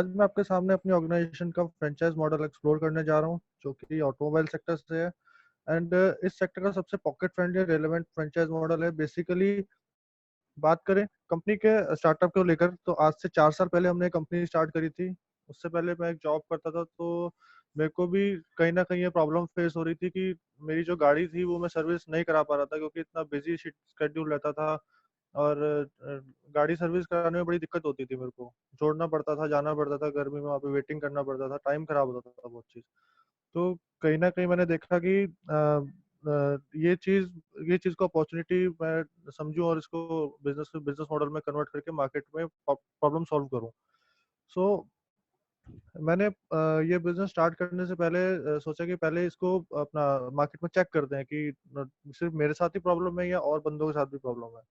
आज मैं आपके सामने अपनी ऑर्गेनाइजेशन का फ्रेंचाइज मॉडल एक्सप्लोर करने जा रहा हूँ, जो कि ऑटोमोबाइल सेक्टर से है। एंड इस सेक्टर का सबसे pocket friendly relevant franchise model है। बेसिकली बात करें कंपनी के स्टार्टअप को लेकर, तो आज से 4 साल पहले हमने कंपनी स्टार्ट करी थी। उससे पहले मैं एक जॉब करता था, तो मेरे को भी कहीं ना कहीं ये प्रॉब्लम फेस हो रही थी कि मेरी जो गाड़ी थी वो मैं सर्विस नहीं करा पा रहा था, क्योंकि इतना बिजी शेड्यूल रहता था। और गाड़ी सर्विस कराने में बड़ी दिक्कत होती थी मेरे को। छोड़ना पड़ता था, जाना पड़ता था, गर्मी में वहाँ पे वेटिंग करना पड़ता था, टाइम खराब होता था बहुत चीज़। तो कहीं न कहीं मैंने देखा कि ये चीज़ को अपॉर्च्युनिटी मैं समझूँ और इसको बिज़नेस मॉडल में कन्वर्ट करके मार्केट में प्रॉब्लम सॉल्व करूँ। सो मैंने ये बिज़नेस स्टार्ट करने से पहले सोचा कि पहले इसको अपना मार्केट में चेक करते हैं कि सिर्फ़ मेरे साथ ही प्रॉब्लम है या और बंदों के साथ भी प्रॉब्लम है।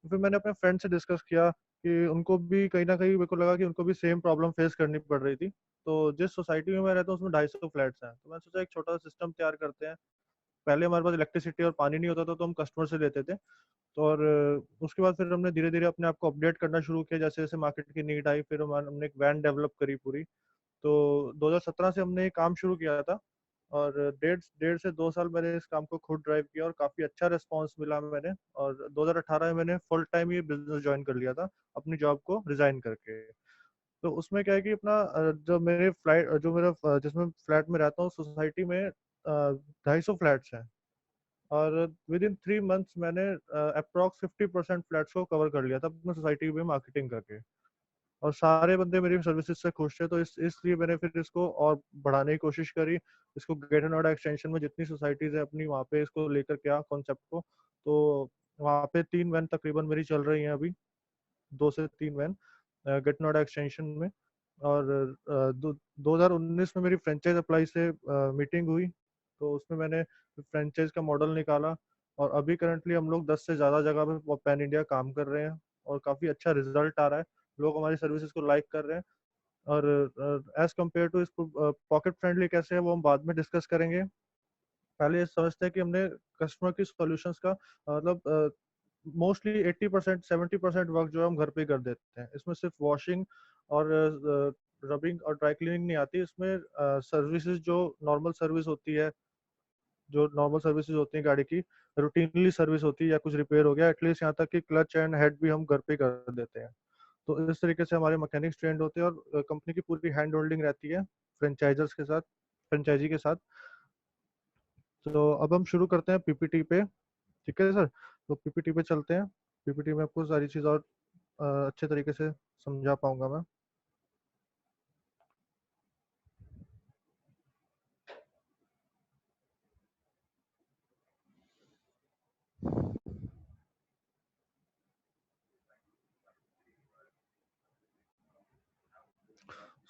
तो फिर मैंने अपने फ्रेंड से डिस्कस किया कि उनको भी कहीं न कहीं मेरे को लगा कि उनको भी सेम प्रॉब्लम फेस करनी पड़ रही थी। तो जिस सोसाइटी में मैं रहता हूँ उसमें 250 फ्लैट्स हैं। तो मैंने सोचा एक छोटा सिस्टम तैयार करते हैं। पहले हमारे पास इलेक्ट्रिसिटी और पानी नहीं होता था, तो हम कस्टमर से लेते थे। तो और उसके बाद फिर हमने धीरे-धीरे अपने आप को अपडेट करना शुरू किया, जैसे-जैसे मार्केट की नीड आई। फिर हमने एक वैन डेवलप करी पूरी। तो 2017 से हमने ये काम शुरू किया था, और डेढ़ डेढ़ से 2 साल मैंने इस काम को खुद ड्राइव किया और काफ़ी अच्छा रिस्पॉन्स मिला मैंने। और 2018 में मैंने फुल टाइम ये बिज़नेस जॉइन कर लिया था, अपनी जॉब को रिज़ाइन करके। तो उसमें क्या है कि अपना जो मेरा जिसमें फ्लैट में रहता हूँ सोसाइटी में 250 फ्लैट्स हैं। और विद इन 3 मंथ्स मैंने अप्रॉक्स 50% फ्लैट्स को कवर कर लिया था अपनी सोसाइटी में मार्केटिंग करके। और सारे बंदे मेरी सर्विसेज से खुश थे, तो इस इसलिए मैंने फिर इसको और बढ़ाने की कोशिश करी। इसको ग्रेटर नोएडा एक्सटेंशन में जितनी सोसाइटीज़ है अपनी, वहाँ पे इसको लेकर के कॉन्सेप्ट को। तो वहाँ पे 3 वैन तकरीबन मेरी चल रही हैं अभी, 2 से 3 वैन ग्रेटर नोएडा एक्सटेंशन में। और 2019 में मेरी फ्रेंचाइज़ अप्लाई से मीटिंग हुई, तो उसमें मैंने फ्रेंचाइज़ का मॉडल निकाला। और अभी करंटली हम लोग 10 से ज़्यादा जगह पे पैन इंडिया काम कर रहे हैं, और काफ़ी अच्छा रिज़ल्ट आ रहा है। लोग हमारी सर्विसेज़ को लाइक कर रहे हैं। और एज़ कम्पेयर टू इसको पॉकेट फ्रेंडली कैसे है वो हम बाद में डिस्कस करेंगे। पहले ये समझते हैं कि हमने कस्टमर की सॉल्यूशंस का मतलब मोस्टली 80% 70% वर्क जो है हम घर पे ही कर देते हैं। इसमें सिर्फ वॉशिंग और रबिंग और ड्राई क्लीनिंग नहीं आती। इसमें सर्विसेज जो नॉर्मल सर्विसेज होती हैं गाड़ी की, रूटीनली सर्विस होती है या कुछ रिपेयर हो गया, एटलीस्ट यहाँ तक कि क्लच एंड हेड भी हम घर पे ही कर देते हैं। तो इस तरीके से हमारे मैकेनिक्स ट्रेंड होते हैं, और कंपनी की पूरी हैंड होल्डिंग रहती है फ्रेंचाइजी के साथ। तो अब हम शुरू करते हैं पीपीटी पे। ठीक है सर, तो पीपीटी पे चलते हैं। पीपीटी में आपको सारी चीज़ और अच्छे तरीके से समझा पाऊंगा मैं।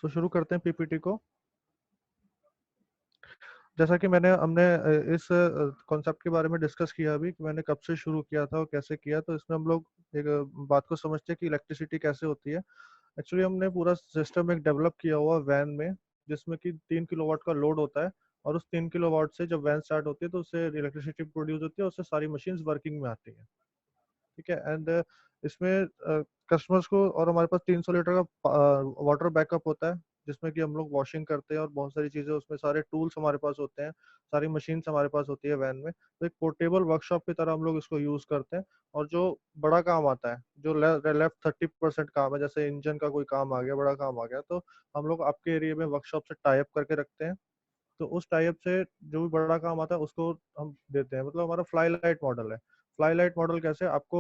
तो शुरू करते हैं पीपीटी को। जैसा कि हमने इस कॉन्सेप्ट के बारे में डिस्कस किया अभी, कि मैंने कब से शुरू किया था और कैसे किया। तो इसमें हम लोग एक बात को समझते हैं कि इलेक्ट्रिसिटी कैसे होती है। एक्चुअली हमने पूरा सिस्टम एक डेवलप किया हुआ वैन में, जिसमें कि 3 किलोवाट का लोड होता है। और उस 3 किलोवाट से जब वैन स्टार्ट होती है तो उससे इलेक्ट्रिसिटी प्रोड्यूस होती है, उससे सारी मशीन्स वर्किंग में आती हैं। ठीक है। एंड इसमें कस्टमर्स को, और हमारे पास 300 लीटर का वाटर बैकअप होता है, जिसमें कि हम लोग वॉशिंग करते हैं और बहुत सारी चीज़ें, उसमें सारे टूल्स हमारे पास होते हैं, सारी मशीन्स हमारे पास होती है वैन में। तो एक पोर्टेबल वर्कशॉप की तरह हम लोग इसको यूज़ करते हैं। और जो बड़ा काम आता है, जो लेफ्ट 30% काम है, जैसे इंजन का कोई काम आ गया, बड़ा काम आ गया, तो हम लोग आपके एरिया में वर्कशॉप से टाई अप करके रखते हैं। तो उस टाइप से जो भी बड़ा काम आता है उसको हम देते हैं। मतलब हमारा फ्लाई लाइट मॉडल है। फ्लाई लाइट मॉडल कैसे, आपको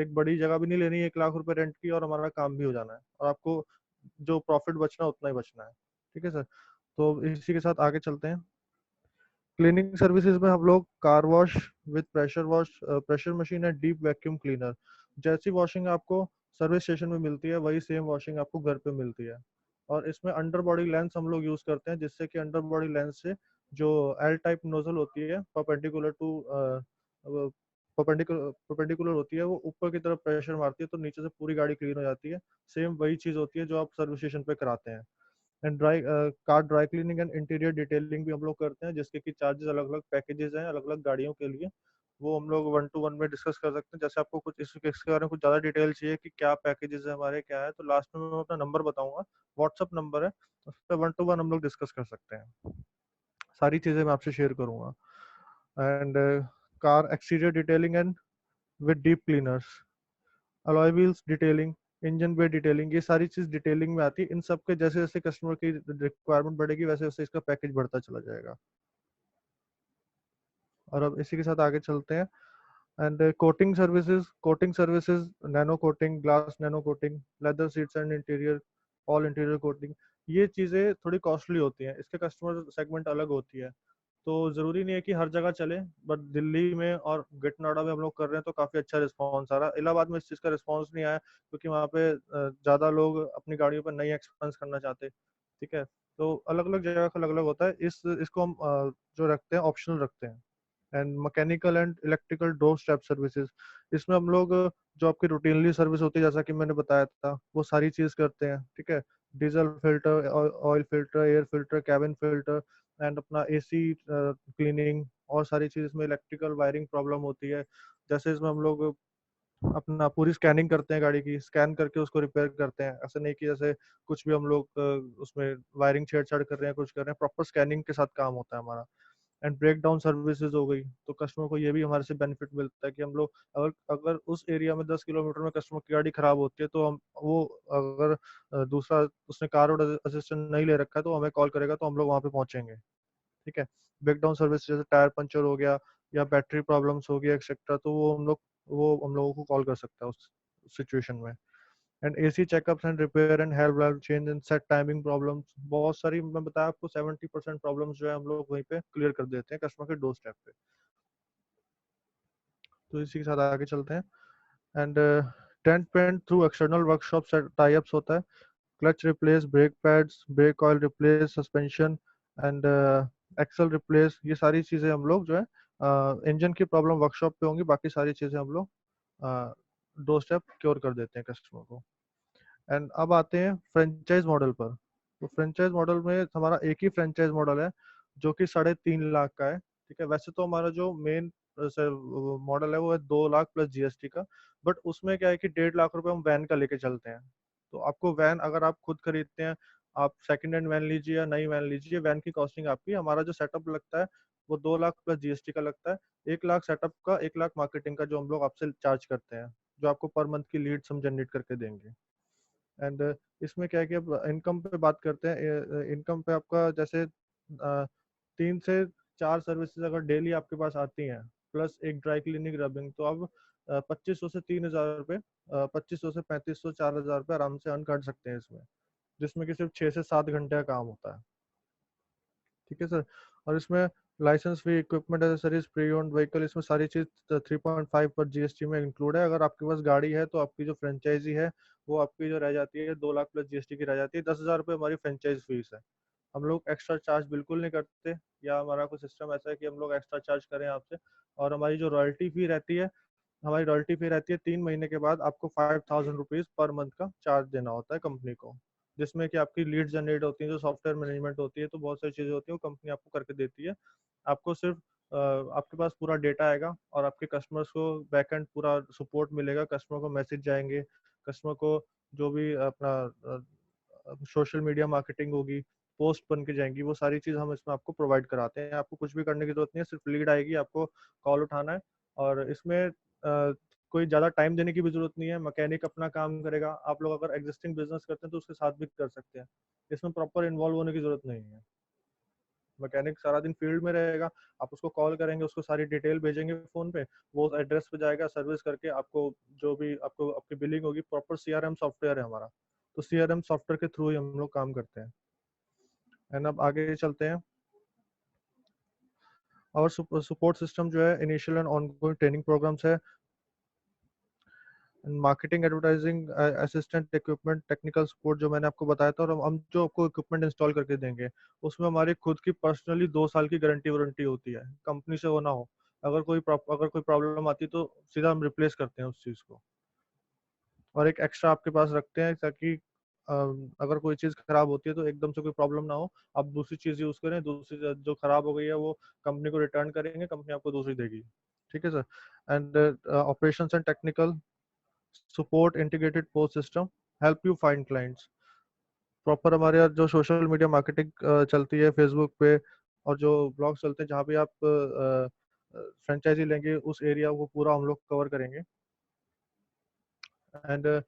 एक बड़ी जगह भी नहीं लेनी है, 1 लाख रुपए रेंट की, और हमारा काम भी हो जाना है, और आपको जो प्रॉफिट बचना है उतना ही बचना है। ठीक है सर। तो इसी के साथ आगे चलते हैं। क्लीनिंग सर्विसेज में हम लोग car wash with pressure wash, pressure machine and deep vacuum cleaner, जैसी वॉशिंग आपको सर्विस स्टेशन में मिलती है वही सेम वॉशिंग आपको घर पे मिलती है। और इसमें अंडर बॉडी लेंस हम लोग यूज करते हैं, जिससे कि अंडर बॉडी लेंस से जो एल टाइप नोजल होती है, परपेंडिकुलर होती है, वो ऊपर की तरफ प्रेशर मारती है, तो नीचे से पूरी गाड़ी क्लीन हो जाती है। सेम वही चीज होती है जो आप सर्विस स्टेशन पे कराते हैं। And car dry cleaning and interior detailing भी हम लोग करते हैं, जिसके कि चार्जेस अलग अलग पैकेजेस हैं अलग अलग गाड़ियों के लिए। वो हम लोग 1 to 1 में डिस्कस कर सकते हैं। जैसे आपको कुछ इसके बारे में कुछ ज़्यादा डिटेल चाहिए कि क्या पैकेजेस है हमारे, क्या है, तो लास्ट में मैं अपना नंबर बताऊँगा, व्हाट्सएप नंबर है, उस पे 1 to 1 हम लोग डिस्कस कर सकते हैं। सारी चीज़ें मैं आपसे शेयर करूँगा। And car exterior detailing and with deep cleaners, alloy wheels detailing, engine bay detailing, ये सारी चीज़ डिटेलिंग में आती है। इन सब के जैसे-जैसे कस्टमर की रिक्वायरमेंट बढ़ेगी वैसे-वैसे इसका पैकेज बढ़ता चला जाएगा। और अब इसी के साथ आगे चलते हैं। And coating services, nano coating, glass nano coating, leather seats and interior, all interior coating, ये चीज़ें थोड़ी कॉस्टली होती हैं, इसके कस्टमर सेगमेंट अलग होती है। तो ज़रूरी नहीं है कि हर जगह चले, बट दिल्ली में और ग्रेटर नोएडा में हम लोग कर रहे हैं तो काफ़ी अच्छा रिस्पॉन्स आ रहा है। इलाहाबाद में इस चीज़ का रिस्पॉन्स नहीं आया क्योंकि वहाँ पे ज़्यादा लोग अपनी गाड़ियों पर नहीं एक्सपेंस करना चाहते, ठीक है। तो अलग अलग जगह का अलग अलग होता है। इसको हम जो रखते हैं ऑप्शनल रखते हैं। And mechanical and electrical door step services, इसमें हम लोग जो आपकी रूटीनली सर्विस होती है जैसा कि मैंने बताया था वो सारी चीज़ करते हैं, ठीक है। Diesel filter, oil filter, air filter, cabin filter, and अपना एसी क्लीनिंग, और सारी चीज़ इसमें इलेक्ट्रिकल वायरिंग प्रॉब्लम होती है। जैसे इसमें हम लोग अपना पूरी स्कैनिंग करते हैं, गाड़ी की स्कैन करके उसको रिपेयर करते हैं। ऐसा नहीं कि जैसे कुछ भी हम लोग उसमें वायरिंग छेड़छाड़ कर रहे हैं, कुछ कर रहे हैं, प्रॉपर स्कैनिंग के साथ काम होता है हमारा। एंड ब्रेक डाउन सर्विसेज हो गई, तो कस्टमर को ये भी हमारे से बेनिफिट मिलता है कि हम लोग अगर अगर उस एरिया में 10 किलोमीटर में कस्टमर की गाड़ी खराब होती है तो हम वो अगर दूसरा उसने कार और असिस्टेंट नहीं ले रखा है तो हमें कॉल करेगा तो हम लोग वहाँ पे पहुंचेंगे, ठीक है। ब्रेक डाउन सर्विस जैसे टायर पंचर हो गया या बैटरी प्रॉब्लम्स हो गया एक्सेट्रा, तो वो हम लोगों को कॉल कर सकता है उस सिचुएशन में। And AC checkups and repair and help valve change and set timing problems, बहुत सारी मैं बताया आपको 70% प्रॉब्लम्स जो है हम लोग वहीं पे क्लियर कर देते हैं कस्टमर के डोर स्टेप पे। तो इसी के साथ आगे चलते हैं। And dent paint through external workshop tie ups होता है। Clutch replace, brake pads, brake oil replace, suspension and axle replace, ये सारी चीज़ें हम लोग जो है इंजन की प्रॉब्लम वर्कशॉप पे होंगी, बाकी सारी चीज़ें हम लोग डोर स्टेप क्योर कर देते हैं कस्टमर को। एंड अब आते हैं फ्रेंचाइज मॉडल पर। तो फ्रेंचाइज मॉडल में हमारा एक ही फ्रेंचाइज मॉडल है जो कि 3.5 लाख का है, ठीक है। वैसे तो हमारा जो मेन मॉडल है वो है 2 लाख प्लस जीएसटी का, बट उसमें क्या है कि 1.5 लाख रुपए हम वैन का लेके चलते हैं। तो आपको वैन अगर आप खुद खरीदते हैं, आप सेकंड हैंड वैन लीजिए या नई वैन लीजिए, वैन की कॉस्टिंग आपकी, हमारा जो सेटअप लगता है वो 2 लाख प्लस जीएसटी का लगता है। 1 लाख सेटअप का, 1 लाख मार्केटिंग का जो हम लोग आपसे चार्ज करते हैं, जो आपको पर मंथ की लीड्स हम जनरेट करके देंगे। एंड इसमें क्या है कि अब इनकम पे बात करते हैं। इनकम पे आपका जैसे 3 से 4 सर्विसेज अगर डेली आपके पास आती हैं, प्लस एक ड्राई क्लीनिंग रबिंग, तो अब 2500 से 3000 रुपये, 2500 से 3500, 4000 रुपये आराम से अर्न कर सकते हैं इसमें, जिसमें कि सिर्फ 6 से 7 घंटे का काम होता है, ठीक है सर। और इसमें licence fee, equipment accessories, pre owned vehicle, इसमें सारी चीज 3.5 पर जीएसटी में इंक्लूड है। अगर आपके पास गाड़ी है तो आपकी जो फ्रेंचाइजी है वो आपकी जो रह जाती है 2 लाख प्लस जीएसटी की रह जाती है। 10,000 रुपये हमारी फ्रेंचाइज फीस है। हम लोग एक्स्ट्रा चार्ज बिल्कुल नहीं करते, या हमारा कोई सिस्टम ऐसा है कि हम लोग एक्स्ट्रा चार्ज करें आपसे। और हमारी जो रॉयल्टी फी रहती है, हमारी रॉयल्टी फी रहती है 3 महीने के बाद आपको 5,000 रुपीज पर मंथ का चार्ज देना होता है कंपनी को, जिसमें कि आपकी लीड जनरेट होती है, जो सॉफ्टवेयर मैनेजमेंट होती है, तो बहुत सारी चीज़ें होती है वो कंपनी आपको करके देती है। आपको सिर्फ आपके पास पूरा डेटा आएगा और आपके कस्टमर्स को बैकएंड पूरा सपोर्ट मिलेगा, कस्टमर को मैसेज जाएंगे, कस्टमर को जो भी अपना सोशल मीडिया मार्केटिंग होगी, पोस्ट बन के जाएंगी, वो सारी चीज़ हम इसमें आपको प्रोवाइड कराते हैं। आपको कुछ भी करने की जरूरत नहीं है, सिर्फ लीड आएगी, आपको कॉल उठाना है। और इसमें कोई ज़्यादा टाइम देने की भी जरूरत नहीं है, मैकेनिक अपना काम करेगा। आप लोग अगर एग्जिस्टिंग बिजनेस करते हैं तो उसके साथ भी कर सकते हैं, इसमें प्रॉपर इन्वॉल्व होने की जरूरत नहीं है। मैकेनिक सारा दिन फील्ड में रहेगा, आप उसको कॉल करेंगे, उसको सारी डिटेल भेजेंगे फ़ोन पे, वो एड्रेस पे जाएगा, सर्विस करके आपको जो भी आपको आपकी बिलिंग होगी, प्रॉपर सीआरएम सॉफ्टवेयर है हमारा, तो सीआरएम सॉफ्टवेयर के थ्रू ही हम लोग काम करते हैं। एंड अब आगे चलते हैं। और सपोर्ट सिस्टम जो है, initial and ongoing training programmes है, marketing, advertising assistant, equipment, technical support जो मैंने आपको बताया था, और हम जो आपको इक्विपमेंट इंस्टॉल करके देंगे उसमें हमारी खुद की पर्सनली 2 साल की गारंटी वारंटी होती है, कंपनी से वो ना हो। अगर कोई प्रॉब्लम आती है तो सीधा हम रिप्लेस करते हैं उस चीज़ को, और एक एक्स्ट्रा आपके पास रखते हैं ताकि अगर कोई चीज़ खराब होती है तो एकदम से कोई प्रॉब्लम ना हो, आप दूसरी चीज़ यूज़ करें, दूसरी जो खराब हो गई है वो कंपनी को रिटर्न करेंगे, कंपनी आपको दूसरी देगी, ठीक है sir. And operations and technical support, integrated post system, help you find clients. Proper हमारे यहाँ जो सोशल मीडिया मार्केटिंग चलती है फेसबुक पे, और जो ब्लॉग्स चलते हैं जहाँ भी आप फ्रेंचाइजी लेंगे उस एरिया को पूरा हम लोग कवर करेंगे। एंड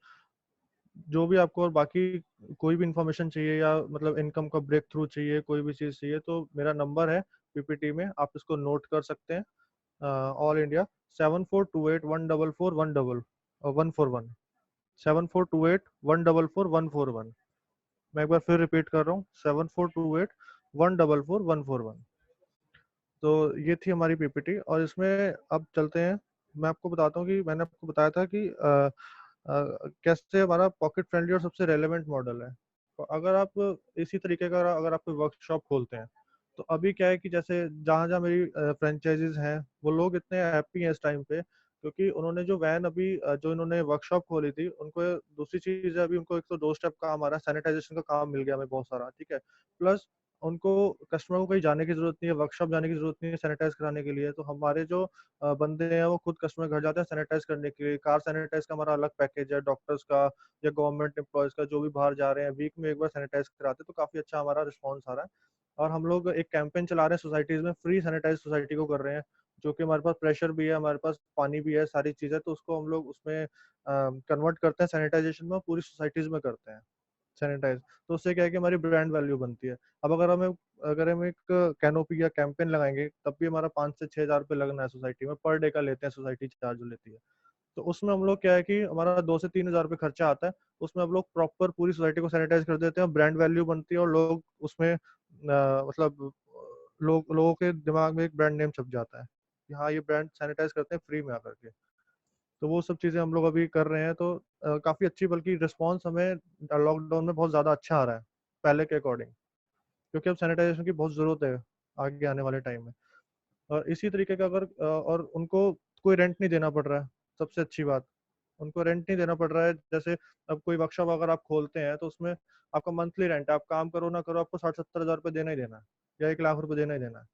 जो भी आपको और बाकी कोई भी इंफॉर्मेशन चाहिए या मतलब इनकम का ब्रेक थ्रू चाहिए, कोई भी चीज़ चाहिए, तो मेरा नंबर है पीपीटी में, आप इसको नोट कर सकते हैं। All India 7428144141 7428144141। मैं एक बार फिर रिपीट कर रहा हूँ, 7428144141। तो ये थी हमारी पीपीटी, और इसमें अब चलते हैं। मैं आपको बताता हूँ कि मैंने आपको बताया था कि कैसे हमारा पॉकेट फ्रेंडली और सबसे रेलेवेंट मॉडल है। तो अगर आप इसी तरीके का अगर आप कोई वर्कशॉप खोलते हैं, तो अभी क्या है कि जैसे जहाँ जहाँ मेरी फ्रेंचाइजीज हैं, वो लोग इतने हैप्पी हैं इस टाइम पे, क्योंकि उन्होंने जो वैन अभी जो इन्होंने वर्कशॉप खोली थी, उनको दूसरी चीज़ है, अभी उनको एक तो दो स्टेप काम आ रहा है, सैनिटाइजेशन का काम मिल गया हमें बहुत सारा, ठीक है। प्लस उनको कस्टमर को कहीं जाने की जरूरत नहीं है, वर्कशॉप जाने की जरूरत नहीं है सैनिटाइज कराने के लिए। तो हमारे जो बंदे हैं वो खुद कस्टमर घर जाते हैं सैनिटाइज करने के लिए। कार सैनिटाइज का हमारा अलग पैकेज है, डॉक्टर्स का या गवर्नमेंट एम्प्लॉयज का जो भी बाहर जा रहे हैं वीक में एक बार सैनिटाइज कराते हैं, तो काफी अच्छा हमारा रिस्पॉन्स आ रहा है। और हम लोग एक कैंपेन चला रहे हैं सोसाइटीज में, फ्री सैनिटाइज सोसाइटी को कर रहे हैं, जो कि हमारे पास प्रेशर भी है, हमारे पास पानी भी है, सारी चीजें, तो उसको हम लोग उसमें कन्वर्ट करते हैं सैनिटाइजेशन में, पूरी सोसाइटीज में करते हैं सैनिटाइज। तो उससे क्या है कि हमारी ब्रांड वैल्यू बनती है। अब अगर हम एक कैनोपी या कैंपेन लगाएंगे, तब भी हमारा 5 से 6 हज़ार रुपये लगना है सोसाइटी में, पर डे का लेते हैं सोसाइटी चार्ज जो लेती है। तो उसमें हम लोग क्या है कि हमारा 2 से 3 हज़ार रुपये खर्चा आता है। उसमें हम लोग प्रॉपर पूरी सोसाइटी को सैनिटाइज कर देते हैं, ब्रांड वैल्यू बनती है, और लोग उसमें मतलब लोगों के दिमाग में एक ब्रांड नेम छप जाता है कि हाँ ये ब्रांड सैनिटाइज करते हैं फ्री में आकर के। तो वो सब चीज़ें हम लोग अभी कर रहे हैं। तो काफ़ी अच्छी, बल्कि रिस्पॉन्स हमें लॉकडाउन में बहुत ज़्यादा अच्छा आ रहा है पहले के अकॉर्डिंग, क्योंकि अब सैनिटाइजेशन की बहुत ज़रूरत है आगे आने वाले टाइम में। और इसी तरीके का अगर और उनको कोई रेंट नहीं देना पड़ रहा है, सबसे अच्छी बात, उनको रेंट नहीं देना पड़ रहा है। जैसे अब कोई वर्कशॉप अगर आप खोलते हैं, तो उसमें आपका मंथली रेंट है, आप काम करो ना करो आपको 60-70 हज़ार रुपये देना ही देना है, या 1 लाख रुपये देना ही देना है।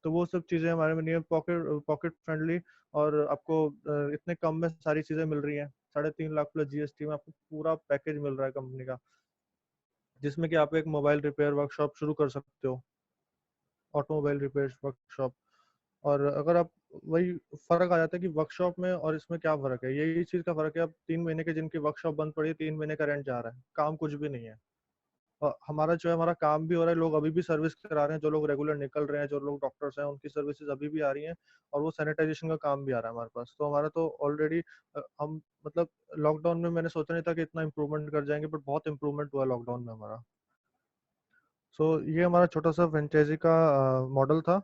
तो वो सब चीज़ें हमारे में नहीं है, पॉकेट पॉकेट फ्रेंडली, और आपको इतने कम में सारी चीज़ें मिल रही हैं। 3.5 लाख प्लस जीएसटी में आपको पूरा पैकेज मिल रहा है कंपनी का, जिसमें कि आप एक मोबाइल रिपेयर वर्कशॉप शुरू कर सकते हो, ऑटोमोबाइल रिपेयर वर्कशॉप। और अगर आप वही फर्क आ जाता है कि वर्कशॉप में और इसमें क्या फर्क है, यही चीज़ का फर्क है। अब 3 महीने के जिनकी वर्कशॉप बंद पड़ी है, 3 महीने का रेंट जा रहा है, काम कुछ भी नहीं है। हमारा जो है, हमारा काम भी हो रहा है, लोग अभी भी सर्विस करा रहे हैं, जो लोग रेगुलर निकल रहे हैं, जो लोग डॉक्टर्स हैं, उनकी सर्विसेज अभी भी आ रही हैं। और वो सैनिटाइजेशन का काम भी आ रहा है हमारे पास। तो हमारा तो ऑलरेडी हम मतलब लॉकडाउन में मैंने सोचा नहीं था कि इतना इम्प्रूवमेंट कर जाएंगे, बट बहुत इम्प्रूवमेंट हुआ लॉकडाउन में हमारा। सो ये हमारा छोटा सा फ्रेंचाइजी का मॉडल था।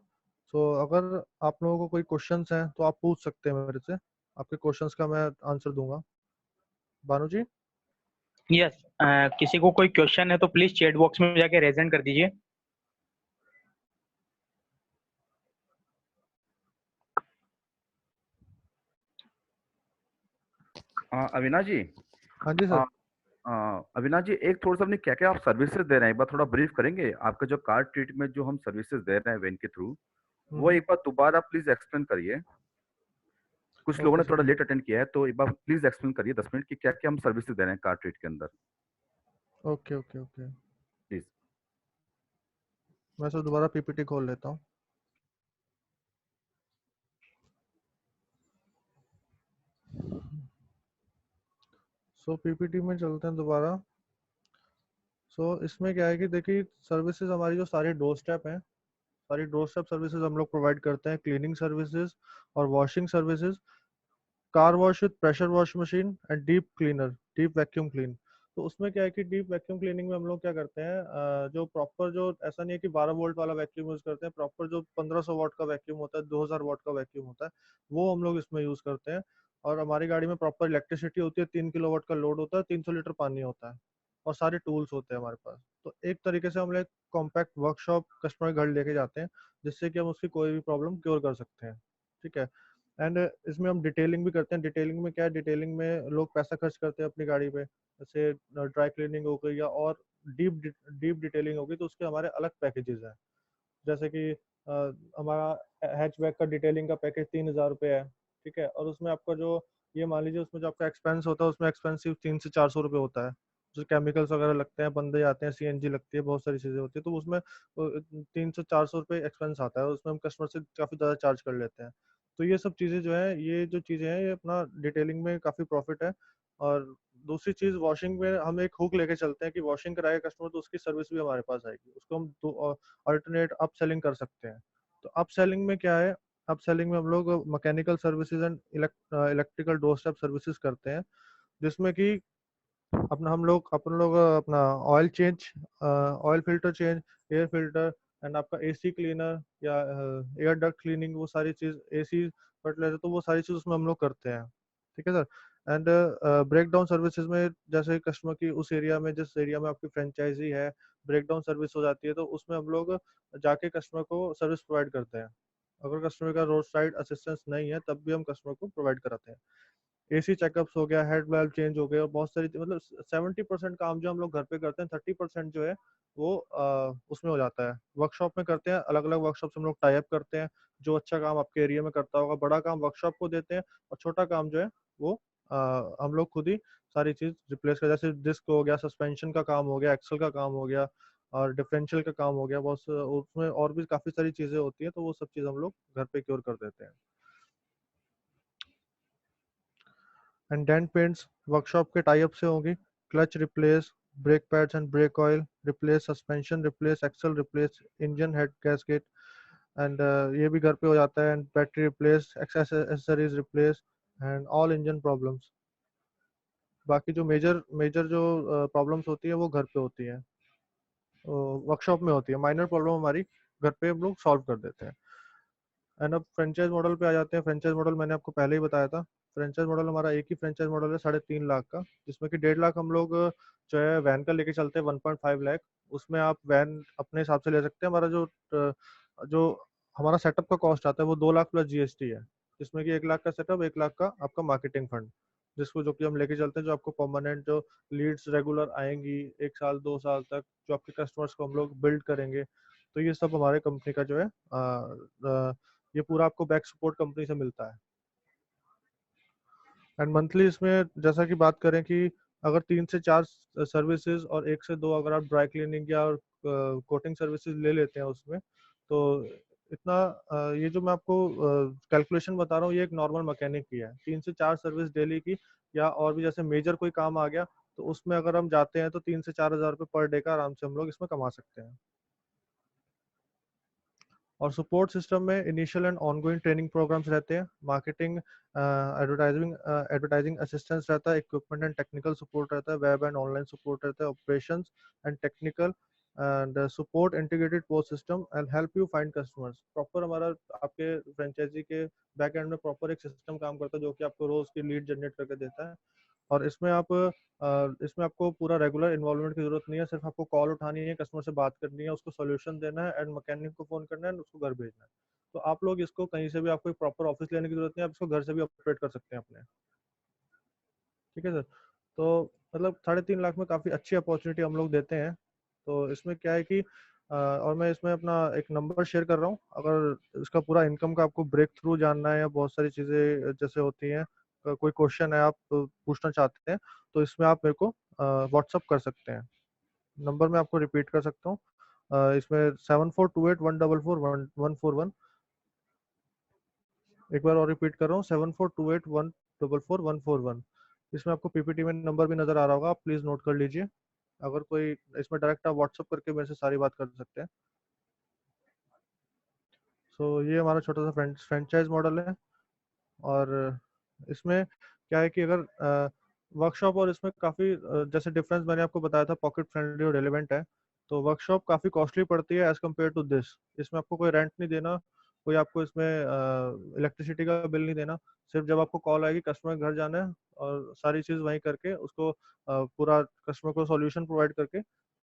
सो अगर आप लोगों को कोई क्वेश्चंस हैं तो आप पूछ सकते हैं मेरे से, आपके क्वेश्चंस का मैं आंसर दूंगा। बानू जी। यस, किसी को कोई क्वेश्चन है तो प्लीज चैट बॉक्स में जाके रेजेंट कर दीजिए। अविनाश जी। हाँ जी आ, सर। अविनाश जी, एक थोड़ा सा अपनी क्या क्या आप सर्विसेज दे रहे हैं, एक बार थोड़ा ब्रीफ करेंगे? आपका जो कार ट्रीटमेंट जो हम सर्विसेज दे रहे हैं वैन के थ्रू, वो एक बार दोबारा प्लीज एक्सप्लेन करिए। कुछ लोगों ओके ने सर। थोड़ा लेट अटेंड किया है, तो एक बार प्लीज एक्सप्लेन करिए 10 मिनट की क्या क्या हम सर्विसेज दे रहे हैं कार ट्रीट के अंदर, ओके ओके ओके। प्लीज। मैं सर दोबारा पीपीटी खोल लेता हूँ। सो पीपीटी में चलते हैं दोबारा। सो इसमें क्या है कि देखिए, सर्विसेज हमारी जो सारी डोर स्टेप हैं, सारी डोर स्टेप सर्विसेज हम लोग प्रोवाइड करते हैं, क्लीनिंग सर्विसेज और washing services, car wash with pressure wash machine and deep cleaner, deep vacuum clean. तो उसमें क्या है कि डीप वैक्यूम क्लीनिंग में हम लोग क्या करते हैं, जो प्रॉपर, जो ऐसा नहीं है कि 12 वोल्ट वाला वैक्यूम यूज करते हैं, प्रॉपर जो 1500 वाट का वैक्यूम होता है, 2000 वाट का वैक्यूम होता है, वो हम लोग इसमें यूज करते हैं। और हमारी गाड़ी में प्रॉपर इलेक्ट्रिसिटी होती है, 3 किलोवाट का लोड होता है, 300 लीटर पानी होता है, और सारे टूल्स होते हैं हमारे पास। तो एक तरीके से हम लोग कॉम्पैक्ट वर्कशॉप कस्टमर घर लेके जाते हैं, जिससे कि हम उसकी कोई भी प्रॉब्लम क्योर कर सकते हैं, ठीक है। एंड इसमें हम डिटेलिंग भी करते हैं। डिटेलिंग में क्या है, डिटेलिंग में लोग पैसा खर्च करते हैं अपनी गाड़ी पे, जैसे ड्राई क्लीनिंग हो गई या और डीप डीप डिटेलिंग होगी, तो उसके हमारे अलग पैकेजेस हैं। जैसे कि हमारा हैचबैक का डिटेलिंग का पैकेज 3,000 रुपये है, ठीक है। और उसमें आपका जो ये मान लीजिए उसमें जो आपका एक्सपेंस होता है उसमें एक्सपेंसिव 300 से 400 रुपये होता है, जो केमिकल्स वगैरह लगते हैं, बंदे आते हैं, सीएनजी लगती है, बहुत सारी चीज़ें होती है, तो उसमें 300 400 रुपये एक्सपेंस आता है, उसमें हम कस्टमर से काफ़ी ज़्यादा चार्ज कर लेते हैं। तो ये सब चीज़ें जो है, ये जो चीज़ें हैं, ये अपना डिटेलिंग में काफ़ी प्रॉफिट है। और दूसरी चीज़, वॉशिंग में हम एक हुक लेके चलते हैं कि वॉशिंग कराएगा कस्टमर तो उसकी सर्विस भी हमारे पास आएगी, उसको हम दो अल्टरनेट अप सेलिंग कर सकते हैं। तो अप सेलिंग में क्या है, अप सेलिंग में हम लोग mechanical services and electrical door step services करते हैं, जिसमें कि अपन लोग अपना oil change, oil filter change, air filter and आपका एसी क्लीनर या एयर डक्ट क्लीनिंग, वो सारी चीज़, एसी फर्टिलाइजर, तो वो सारी चीज़ उसमें हम लोग करते हैं, ठीक है sir. And breakdown services में जैसे कस्टमर की उस एरिया में, जिस एरिया में आपकी फ्रेंचाइजी है, ब्रेक डाउन सर्विस हो जाती है, तो उसमें हम लोग जाके कस्टमर को सर्विस प्रोवाइड करते हैं। अगर कस्टमर का रोड साइड असिस्टेंस नहीं है तब भी हम कस्टमर को प्रोवाइड कराते हैं। एसी चेकअप्स हो गया, हेड वाल्व चेंज हो गया, और बहुत सारी मतलब 70% काम जो हम लोग घर पे करते हैं, 30% जो है वो उसमें हो जाता है, वर्कशॉप में करते हैं। अलग अलग वर्कशॉप से हम लोग टाई अप करते हैं, जो अच्छा काम आपके एरिया में करता होगा बड़ा काम वर्कशॉप को देते हैं, और छोटा काम जो है वो हम लोग खुद ही सारी चीज रिप्लेस कर, जैसे डिस्क हो गया, सस्पेंशन का काम हो गया, एक्सल का काम हो गया, और डिफरेंशियल का काम हो गया, उसमें और भी काफी सारी चीजें होती है, तो वो सब चीज हम लोग घर पे क्योर कर देते हैं। एंड डेंट पेंट्स वर्कशॉप के टाई अप से होंगी, clutch replace, brake pads and brake oil replace, suspension replace, axle replace, engine head gasket, and ये भी घर पे हो जाता है। And battery replace, accessories replace, and all engine problems. बाकी जो मेजर मेजर जो प्रॉब्लम्स होती है वो घर पे होती है, वर्कशॉप में होती है, माइनर प्रॉब्लम हमारी घर पे हम लोग सॉल्व कर देते हैं। एंड अब फ्रेंचाइज मॉडल पे आ जाते हैं। फ्रेंचाइज मॉडल मैंने आपको पहले ही बताया था। फ्रेंचाइज मॉडल हमारा एक ही फ्रेंचाइज मॉडल है 3.5 लाख का, जिसमें कि 1.5 लाख हम लोग जो है वैन का लेके चलते हैं, 1.5 लाख उसमें आप वैन अपने हिसाब से ले सकते हैं। हमारा जो हमारा सेटअप का कॉस्ट आता है वो 2 लाख प्लस जीएसटी है, जिसमें कि 1 लाख का सेटअप, 1 लाख का आपका मार्केटिंग फंड, जिसको जो कि हम लेके चलते हैं, जो आपको परमानेंट जो लीड्स रेगुलर आएंगी 1 साल 2 साल तक, जो आपके कस्टमर्स को हम लोग बिल्ड करेंगे। तो ये सब हमारे कंपनी का जो है ये पूरा आपको बैक सपोर्ट कंपनी से मिलता है। एंड मंथली इसमें जैसा कि बात करें कि अगर 3 से 4 सर्विसेज और 1 से 2 अगर आप ड्राई क्लीनिंग या कोटिंग सर्विसेज ले लेते हैं उसमें, तो इतना ये जो मैं आपको कैलकुलेशन बता रहा हूँ, ये एक नॉर्मल मैकेनिक की है, 3 से 4 सर्विस डेली की, या और भी जैसे मेजर कोई काम आ गया तो उसमें अगर हम जाते हैं तो 3 से 4 हज़ार रुपये पर डे का आराम से हम लोग इसमें कमा सकते हैं। और सपोर्ट सिस्टम में initial and ongoing training programs रहते हैं, मार्केटिंग एडवर्टाइजिंग असिस्टेंस रहता है, इक्विपमेंट एंड टेक्निकल सपोर्ट रहता है, वेब एंड ऑनलाइन सपोर्ट रहता है, operations and technical and support integrated post system and help you find customers. Proper हमारा आपके फ्रेंचाइजी के बैक एंड में प्रॉपर एक सिस्टम काम करता है, जो कि आपको रोज की लीड जनरेट करके देता है। और इसमें आपको पूरा रेगुलर इन्वॉल्वमेंट की जरूरत नहीं है, सिर्फ आपको कॉल उठानी है, कस्टमर से बात करनी है, उसको सोल्यूशन देना है, एंड मैकेनिक को फोन करना है, उसको घर भेजना है। तो आप लोग इसको कहीं से भी, आपको एक प्रॉपर ऑफिस लेने की जरूरत नहीं है, आप इसको घर से भी ऑपरेट कर सकते हैं अपने, ठीक है सर। तो मतलब 3.5 लाख में काफ़ी अच्छी अपॉर्चुनिटी हम लोग देते हैं। तो इसमें क्या है कि और मैं इसमें अपना एक नंबर शेयर कर रहा हूँ, अगर इसका पूरा इनकम का आपको ब्रेक थ्रू जानना है या बहुत सारी चीज़ें जैसे होती हैं, कोई क्वेश्चन है आप पूछना चाहते हैं, तो इसमें आप मेरे को व्हाट्सअप कर सकते हैं। नंबर मैं आपको रिपीट कर सकता हूँ, इसमें 7428144141। एक बार और रिपीट कर रहा हूँ, 7428144141। इसमें आपको पीपीटी में नंबर भी नजर आ रहा होगा, आप प्लीज नोट कर लीजिए। अगर कोई इसमें डायरेक्ट आप व्हाट्सअप करके मेरे से सारी बात कर सकते हैं। सो ये हमारा छोटा सा फ्रेंचाइज मॉडल है। और इसमें क्या है कि अगर वर्कशॉप और इसमें काफ़ी जैसे डिफरेंस मैंने आपको बताया था, पॉकेट फ्रेंडली और रेलिवेंट है। तो वर्कशॉप काफ़ी कॉस्टली पड़ती है एज कम्पेयर टू दिस। इसमें आपको कोई रेंट नहीं देना, कोई आपको इसमें इलेक्ट्रिसिटी का बिल नहीं देना। सिर्फ जब आपको कॉल आएगी, कस्टमर के घर जाना है और सारी चीज़ वहीं करके उसको पूरा कस्टमर को सॉल्यूशन प्रोवाइड करके,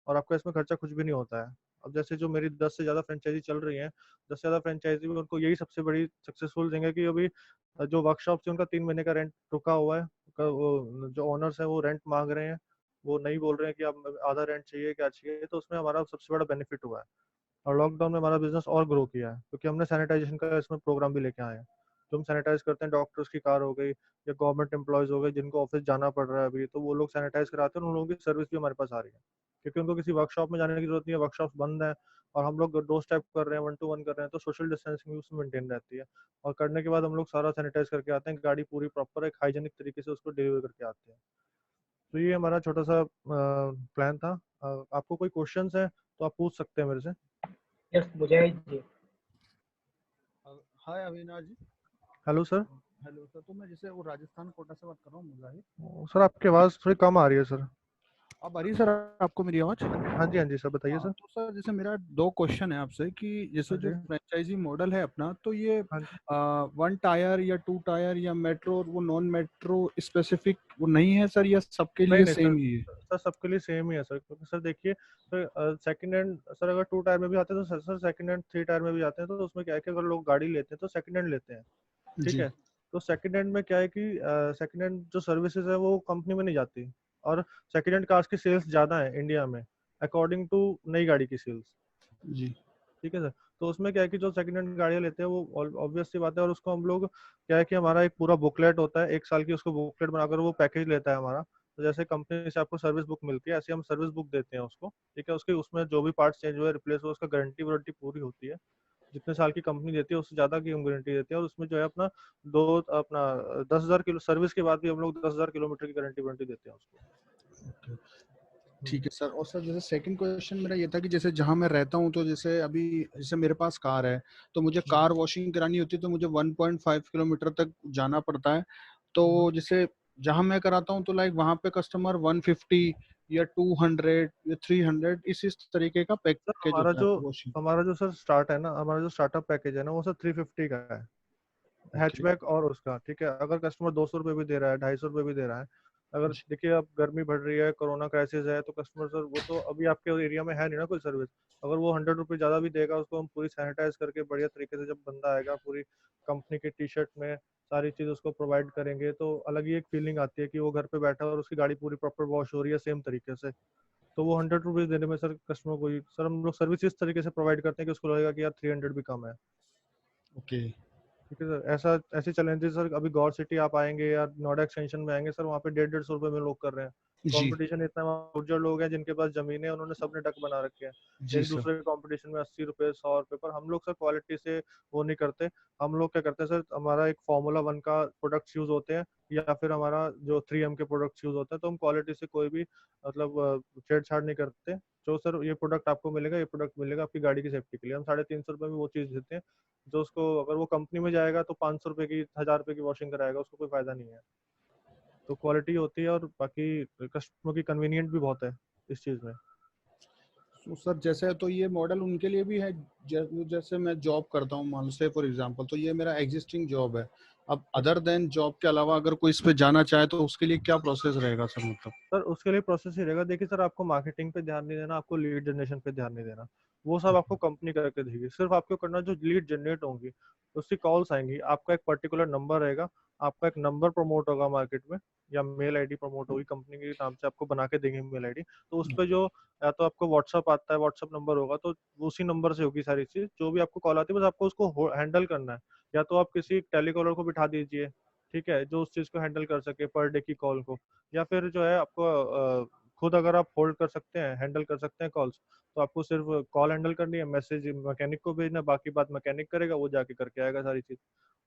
और आपका इसमें खर्चा कुछ भी नहीं होता है। अब जैसे जो मेरी 10 से ज़्यादा फ्रेंचाइजी चल रही हैं, 10 से ज़्यादा फ्रेंचाइजी में उनको यही सबसे बड़ी सक्सेसफुल थिंग है कि अभी जो वर्कशॉप से उनका 3 महीने का रेंट रुका हुआ है, वो जो ओनर्स हैं वो रेंट मांग रहे हैं, वो नहीं बोल रहे हैं कि अब आधा रेंट चाहिए क्या चाहिए, तो उसमें हमारा सबसे बड़ा बेनिफिट हुआ है। और लॉकडाउन में हमारा बिजनेस और ग्रो किया है क्योंकि हमने सैनिटाइजेशन का इसमें प्रोग्राम भी लेके आए हैं। जो हम सैनिटाइज करते हैं, डॉक्टर्स की कार हो गई या गवर्नमेंट एम्प्लॉयज हो गए जिनको ऑफिस जाना पड़ रहा है अभी, तो वो लोग सैनिटाइज कराते हैं, उन लोगों की सर्विस भी हमारे पास आ रही है क्योंकि उनको किसी वर्कशॉप में जाने की जरूरत नहीं है, वर्कशॉप बंद है और हम लोग 2 स्टेप कर रहे हैं, 1 to 1 कर रहे हैं, तो सोशल डिस्टेंसिंग भी उसमें मेंटेन रहती है। और करने के बाद हम लोग सारा सैनिटाइज करके आते हैं, गाड़ी पूरी प्रॉपर एक हाइजेनिक तरीके से उसको डिलीवर करके आते हैं। तो ये हमारा छोटा सा प्लान था। आपको कोई क्वेश्चंस है तो आप पूछ सकते हैं मेरे से। यस मुझे जी। Hi Avinash ji. Hello sir. Hello sir, तो मैं जैसे वो राजस्थान कोटा से बात कर रहा हूँ मुजाहिर। सर आपकी आवाज़ थोड़ी कम आ रही है सर। अब आ रही है सर आपको मेरी आवाज? हाँ जी, हाँ जी सर, बताइए सर। तो सर जैसे मेरा 2 क्वेश्चन है आपसे कि जैसे हाँ जो जी, फ्रेंचाइजी मॉडल है अपना, तो ये हाँ जी। 1 टायर या 2 टायर या मेट्रो, वो नॉन मेट्रो स्पेसिफिक वो नहीं है सर, या सबके नहीं लिए नहीं सर, सेम ही है? सर सबके लिए सेम ही है सर, क्योंकि सर देखिए सर, सेकंड हैंड सर अगर 2 टायर में भी आते हैं तो सर सेकंड हैंड 3 टायर में भी आते हैं, तो उसमें क्या है कि अगर लोग गाड़ी लेते हैं तो सेकंड हैंड लेते हैं। ठीक जी है। तो सेकंड हैंड में क्या है कि सेकंड हैंड जो सर्विसेज है वो कंपनी में नहीं जाती, और सेकंड हैंड कार्स की सेल्स ज़्यादा है इंडिया में अकॉर्डिंग टू नई गाड़ी की सेल्स। जी ठीक है सर। तो उसमें क्या है कि जो सेकंड हैंड गाड़ियाँ लेते हैं वो ऑब्वियस सी बात है, और उसको हम लोग क्या है कि हमारा एक पूरा बुकलेट होता है, 1 साल की उसको बुकलेट बनाकर वो पैकेज लेता है हमारा। तो जैसे कंपनी से आपको सर्विस बुक मिलती है, ऐसे हम सर्विस बुक देते हैं उसको। ठीक है, उसके उसमें जो भी पार्ट्स चेंज हुए, रिप्लेस हुए, उसका गारंटी वारंटी पूरी होती है। जितने साल की कंपनी देती है उससे ज़्यादा की हम गारंटी देते हैं, और उसमें जो है अपना 10,000 किलो सर्विस के बाद भी हम लोग 10,000 किलोमीटर की गारंटी वारंटी देते हैं उसको। ठीक है सर। और सर जैसे सेकंड क्वेश्चन मेरा ये था कि जैसे जहाँ मैं रहता हूँ, तो जैसे अभी जैसे मेरे पास कार है, तो मुझे कार वॉशिंग करानी होती है तो मुझे 1.5 किलोमीटर तक जाना पड़ता है। तो जैसे जहाँ मैं कराता हूँ तो लाइक वहाँ पे कस्टमर 150 या 200 या 300 इस तरीके का सर पैकेज होता है वॉशिंग। हमारा जो सर स्टार्ट है ना, हमारा जो स्टार्टअप पैकेज है ना, वो सर 350 का है, ओके। हैचबैक और उसका। ठीक है, अगर कस्टमर 200 रुपये भी दे रहा है, 250 रुपये भी दे रहा है, अगर जी देखिए अब गर्मी बढ़ रही है, कोरोना क्राइसिस है, तो कस्टमर सर वो तो अभी आपके एरिया में है नहीं ना कोई सर्विस। अगर वो 100 रुपये ज़्यादा भी देगा, उसको हम पूरी सैनिटाइज करके बढ़िया तरीके से, जब बंदा आएगा पूरी कंपनी की टी शर्ट में सारी चीज़ उसको प्रोवाइड करेंगे, तो अलग ही एक फीलिंग आती है कि वो घर पे बैठा है और उसकी गाड़ी पूरी प्रॉपर वॉश हो रही है सेम तरीके से। तो वो 100 रुपीज़ देने में सर कस्टमर को ही सर हम लोग सर्विस इस तरीके से प्रोवाइड करते हैं कि उसको लगेगा कि यार 300 भी कम है। ओके। ठीक है सर, ऐसा ऐसे चैलेंजेस सर, अभी गौर सिटी आप आएंगे या नोएडा एक्सटेंशन में आएंगे सर, वहाँ पे 150-150 रुपये में लोग कर रहे हैं। जी कंपटीशन इतना है, वहाँ गुर्जर लोग हैं जिनके पास जमीन है, उन्होंने सबने डक बना रखे हैं जी एक सर। दूसरे के कंपटीशन में 80 रुपये 100 रुपये पर। हम लोग सर क्वालिटी से वो नहीं करते। हम लोग क्या करते हैं सर, हमारा एक Formula 1 का प्रोडक्ट्स यूज होते हैं या फिर हमारा जो 3M के प्रोडक्ट्स यूज होते हैं, तो हम क्वालिटी से कोई भी मतलब छेड़छाड़ नहीं करते। जो सर ये प्रोडक्ट आपको मिलेगा, ये प्रोडक्ट मिलेगा आपकी गाड़ी की सेफ्टी के लिए, हम 350 रुपये में वो चीज़ देते हैं। जो उसको अगर वो कंपनी में जाएगा तो 500 रुपये की 1000 रुपये की वॉशिंग कराएगा, उसको कोई फायदा नहीं है। तो क्वालिटी होती है, और बाकी कस्टमर की कन्वीनियंट भी बहुत है इस चीज़ में। तो सर जैसे तो ये मॉडल उनके लिए भी है, जैसे मैं जॉब करता हूँ मान से फॉर एग्जांपल, तो ये मेरा एग्जिस्टिंग जॉब है। अब अदर देन जॉब के अलावा अगर कोई इस पे जाना चाहे तो उसके लिए क्या प्रोसेस रहेगा सर, मतलब? सर उसके लिए प्रोसेस ही रहेगा, देखिए सर आपको मार्केटिंग पे ध्यान नहीं देना, आपको लीड जनरेशन पे ध्यान नहीं देना, वो सब आपको कंपनी करके देगी। सिर्फ आपको करना जो लीड जनरेट होंगी, उसकी कॉल्स आएंगी, आपका एक पर्टिकुलर नंबर रहेगा, आपका एक नंबर प्रमोट होगा मार्केट में, या मेल आईडी प्रमोट होगी कंपनी के नाम से, आपको बना के देंगे मेल आईडी। तो उस पर जो या तो आपको व्हाट्सअप आता है, व्हाट्सअप नंबर होगा, तो उसी नंबर से होगी सारी चीज, जो भी आपको कॉल आती है बस आपको उसको हैंडल करना है। या तो आप किसी टेलीकॉलर को बिठा दीजिए, ठीक है, जो उस चीज को हैंडल कर सके पर डे की कॉल को। या फिर जो है आपको खुद अगर आप होल्ड कर सकते हैं, हैंडल कर सकते हैं कॉल्स, तो आपको सिर्फ कॉल हैंडल करनी है, मैसेज मैकेनिक को भेजना, बाकी बात मैकेनिक करेगा, वो जाके करके आएगा सारी चीज।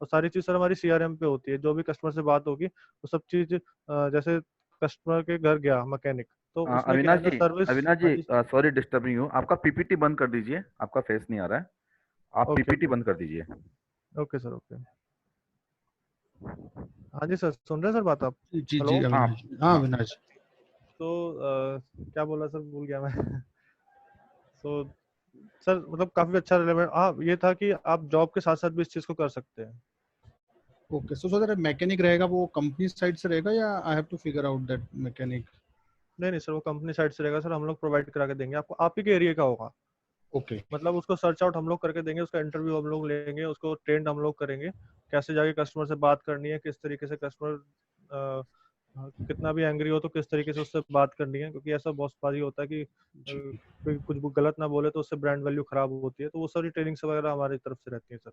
और सारी चीज सर हमारी सीआरएम पे होती है, जो भी कस्टमर से बात होगी वो सब चीज जैसे कस्टमर के घर गया मैकेनिक, तो उसमें क्या अविनाश है ना जी, सर्विस। अविनाश हाँ जी, जी। सॉरी डिस्टर्बिंग यू, आपका पीपीटी बंद कर दीजिए, आपका फेस नहीं आ रहा है, आप ओके पीपीटी ओके। बंद कर दीजिए। Okay sir, okay. हाँ जी सर, सुन रहे हैं सर बात आप? जी जी हेलो। हाँ अविनाश जी। हाँ हाँ। अविनाश जी। तो क्या बोला सर, भूल गया मैं। तो सर मतलब काफी अच्छा रिलेवेंट, हाँ ये था कि आप जॉब के साथ साथ भी इस चीज को कर सकते हैं। ओके, सो सर मैकेनिक रहेगा वो कंपनी साइड से रहेगा या I have to figure out that mechanic? नहीं नहीं सर, वो कंपनी साइड से रहेगा सर, हम लोग प्रोवाइड करा के देंगे आपको, आप ही के एरिया का होगा। ओके। मतलब उसको सर्च आउट हम लोग करके देंगे, उसका इंटरव्यू हम लोग लेंगे, उसको ट्रेंड हम लोग करेंगे, कैसे जाके कस्टमर से बात करनी है, किस तरीके से कस्टमर हाँ, कितना भी एंग्री हो तो किस तरीके से उससे बात करनी है, क्योंकि ऐसा बहुत बारी होता है कि जी। कोई कुछ वो गलत ना बोले तो उससे ब्रांड वैल्यू खराब होती है, तो वो सारी ट्रेनिंग्स वगैरह हमारी तरफ से रहती है सर।